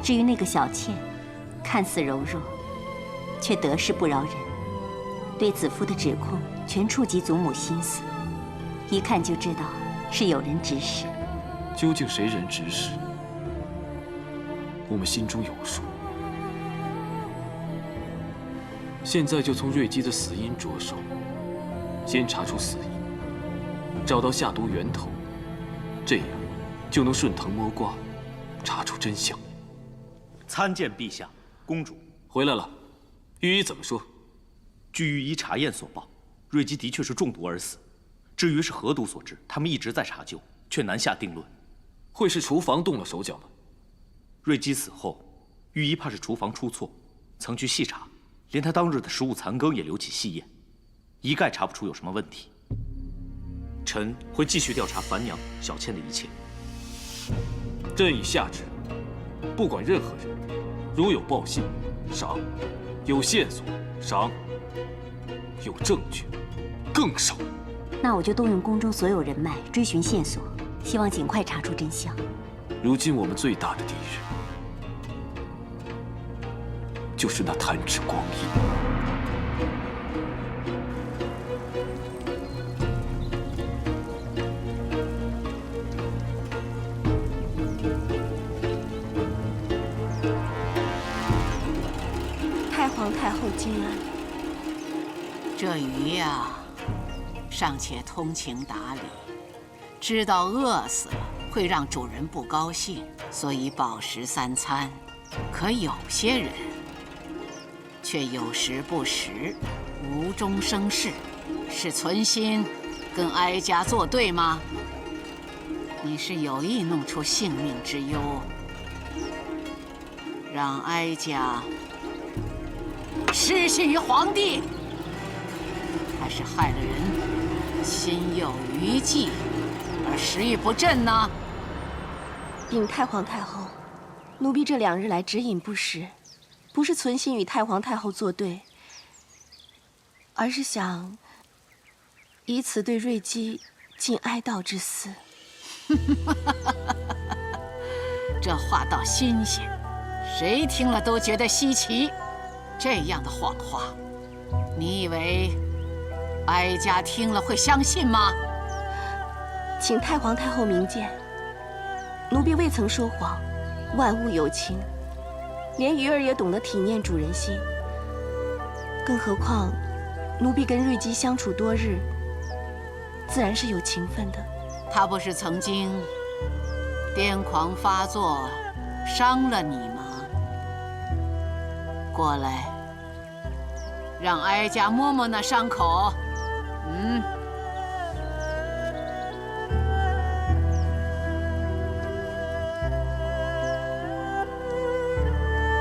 [SPEAKER 1] 至于那个小倩，看似柔弱，却得势不饶人，对子夫的指控全触及祖母心思，一看就知道是有人指使。
[SPEAKER 4] 究竟谁人指使？我们心中有数。现在就从瑞基的死因着手，先查出死因，找到下毒源头，这样就能顺藤摸瓜，查出真相。
[SPEAKER 8] 参见陛下，公主
[SPEAKER 4] 回来了。御医怎么说？
[SPEAKER 8] 据御医查验所报，瑞基的确是中毒而死，至于是何毒所致，他们一直在查究，却难下定论。
[SPEAKER 4] 会是厨房动了手脚吗？
[SPEAKER 8] 瑞基死后，御医怕是厨房出错，曾去细查，连他当日的食物残羹也留起细验，一概查不出有什么问题。臣会继续调查樊娘、小倩的一切。
[SPEAKER 4] 朕已下旨，不管任何人，如有报信，赏；有线索，赏；有证据，更赏。
[SPEAKER 9] 那我就动用宫中所有人脉追寻线索，希望尽快查出真相。
[SPEAKER 4] 如今我们最大的敌人，就是那弹指光阴。
[SPEAKER 6] 太皇太后金安，
[SPEAKER 14] 这鱼呀，尚且通情达理，知道饿死了会让主人不高兴，所以饱食3餐。可有些人却有时不食，无中生事，是存心跟哀家作对吗？你是有意弄出性命之忧，让哀家失信于皇帝，还是害了人心有余悸而食欲不振呢？
[SPEAKER 6] 禀太皇太后，奴婢这2日来只饮不食，不是存心与太皇太后作对，而是想以此对瑞姬尽哀悼之思。
[SPEAKER 14] 这话倒新鲜，谁听了都觉得稀奇。这样的谎话，你以为哀家听了会相信吗？
[SPEAKER 6] 请太皇太后明鉴，奴婢未曾说谎，万物有情，连鱼儿也懂得体念主人心。更何况，奴婢跟瑞姬相处多日，自然是有情分的。
[SPEAKER 14] 他不是曾经癫狂发作，伤了你吗？过来，让哀家摸摸那伤口。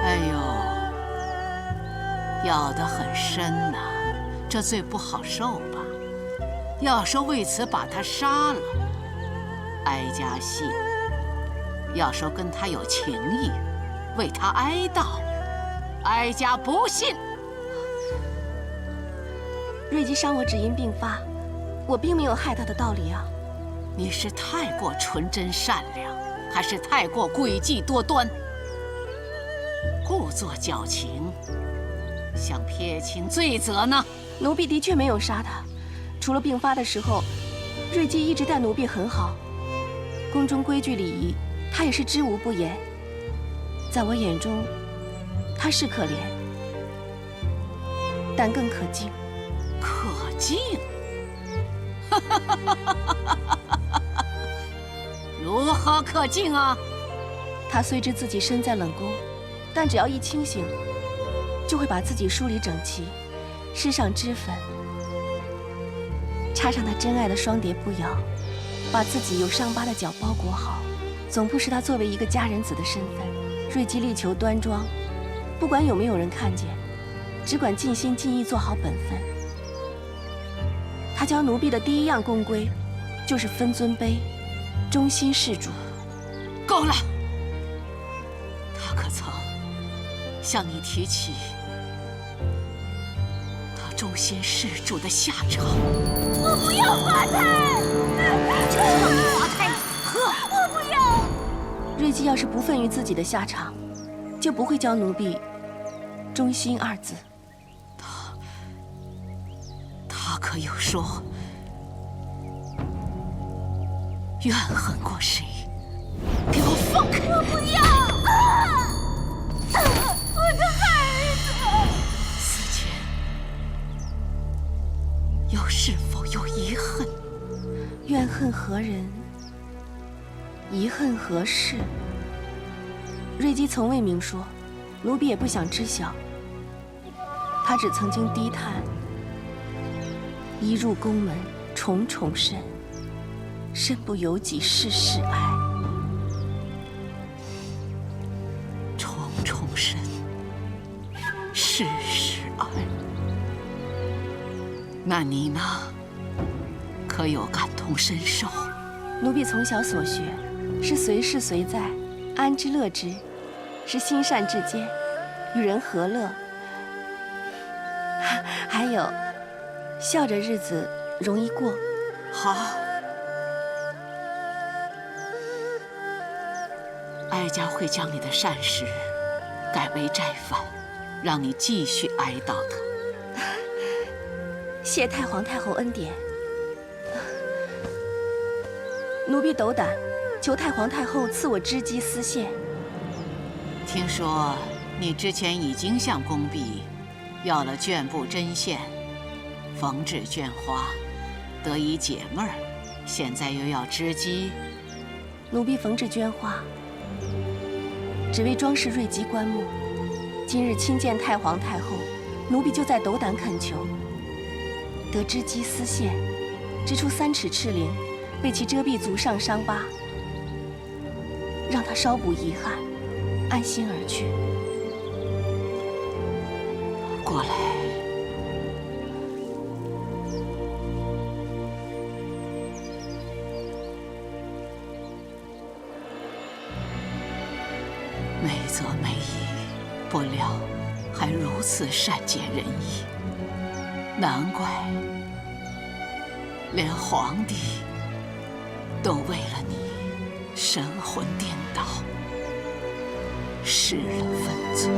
[SPEAKER 14] 哎呦，咬得很深呐，这罪不好受吧？要说为此把他杀了，哀家信；要说跟他有情谊，为他哀悼，哀家不信。
[SPEAKER 6] 瑞姬伤我只因病发，我并没有害她的道理啊。
[SPEAKER 14] 你是太过纯真善良，还是太过诡计多端？故作矫情，想撇清罪责呢？
[SPEAKER 6] 奴婢的确没有杀她，除了病发的时候，瑞姬一直待奴婢很好，宫中规矩礼仪，她也是知无不言。在我眼中，她是可怜，但更可敬。
[SPEAKER 14] 可敬？如何可敬啊？
[SPEAKER 6] 她虽知自己身在冷宫，但只要一清醒，就会把自己梳理整齐，施上脂粉，插上她真爱的双蝶步摇，把自己有伤疤的脚包裹好，总不失她作为一个佳人子的身份。瑞姬力求端庄，不管有没有人看见，只管尽心尽意做好本分。她教奴婢的第一样公规，就是分尊卑，忠心事主。
[SPEAKER 14] 够了！他可曾向你提起他忠心事主的下场？
[SPEAKER 3] 我不要滑胎！
[SPEAKER 14] 就让你滑胎！喝！
[SPEAKER 3] 我不要！
[SPEAKER 6] 瑞姬要是不忿于自己的下场，就不会教奴婢忠心2字。
[SPEAKER 14] 他可有说怨恨过谁？给我放开！
[SPEAKER 3] 我不要！我的孩子！
[SPEAKER 14] 死前又是否有遗恨？
[SPEAKER 6] 怨恨何人？遗恨何事？瑞姬从未明说，奴婢也不想知晓。她只曾经低叹：一入宫门，重重身，身不由己事事哀。
[SPEAKER 14] 重重身，事事哀。那你呢？可有感同身受？
[SPEAKER 6] 奴婢从小所学，是随事随在，安之乐之，是心善至坚，与人和乐。还有，笑着日子容易过。
[SPEAKER 14] 好，哀家会将你的善事改为斋饭，让你继续哀悼的。
[SPEAKER 6] 谢太皇太后恩典。奴婢斗胆，求太皇太后赐我织机丝线。
[SPEAKER 14] 听说你之前已经向宫婢要了绢布针线，缝制绢花，得以解闷儿，现在又要织机。
[SPEAKER 6] 奴婢缝制绢花，只为装饰瑞吉棺木。今日亲见太皇太后，奴婢就在斗胆恳求，得织机丝线，织出3尺赤绫，为其遮蔽足上伤疤，让她稍补遗憾，安心而去。
[SPEAKER 14] 过来。美则美矣，不料还如此善解人意，难怪连皇帝都为了你神魂颠倒，失了分寸。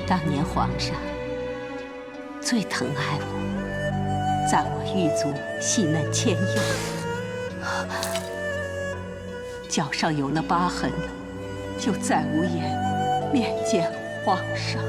[SPEAKER 9] 当年皇上最疼爱我，在我狱卒细嫩纤幼，脚上有那疤痕，就再无颜面见皇上。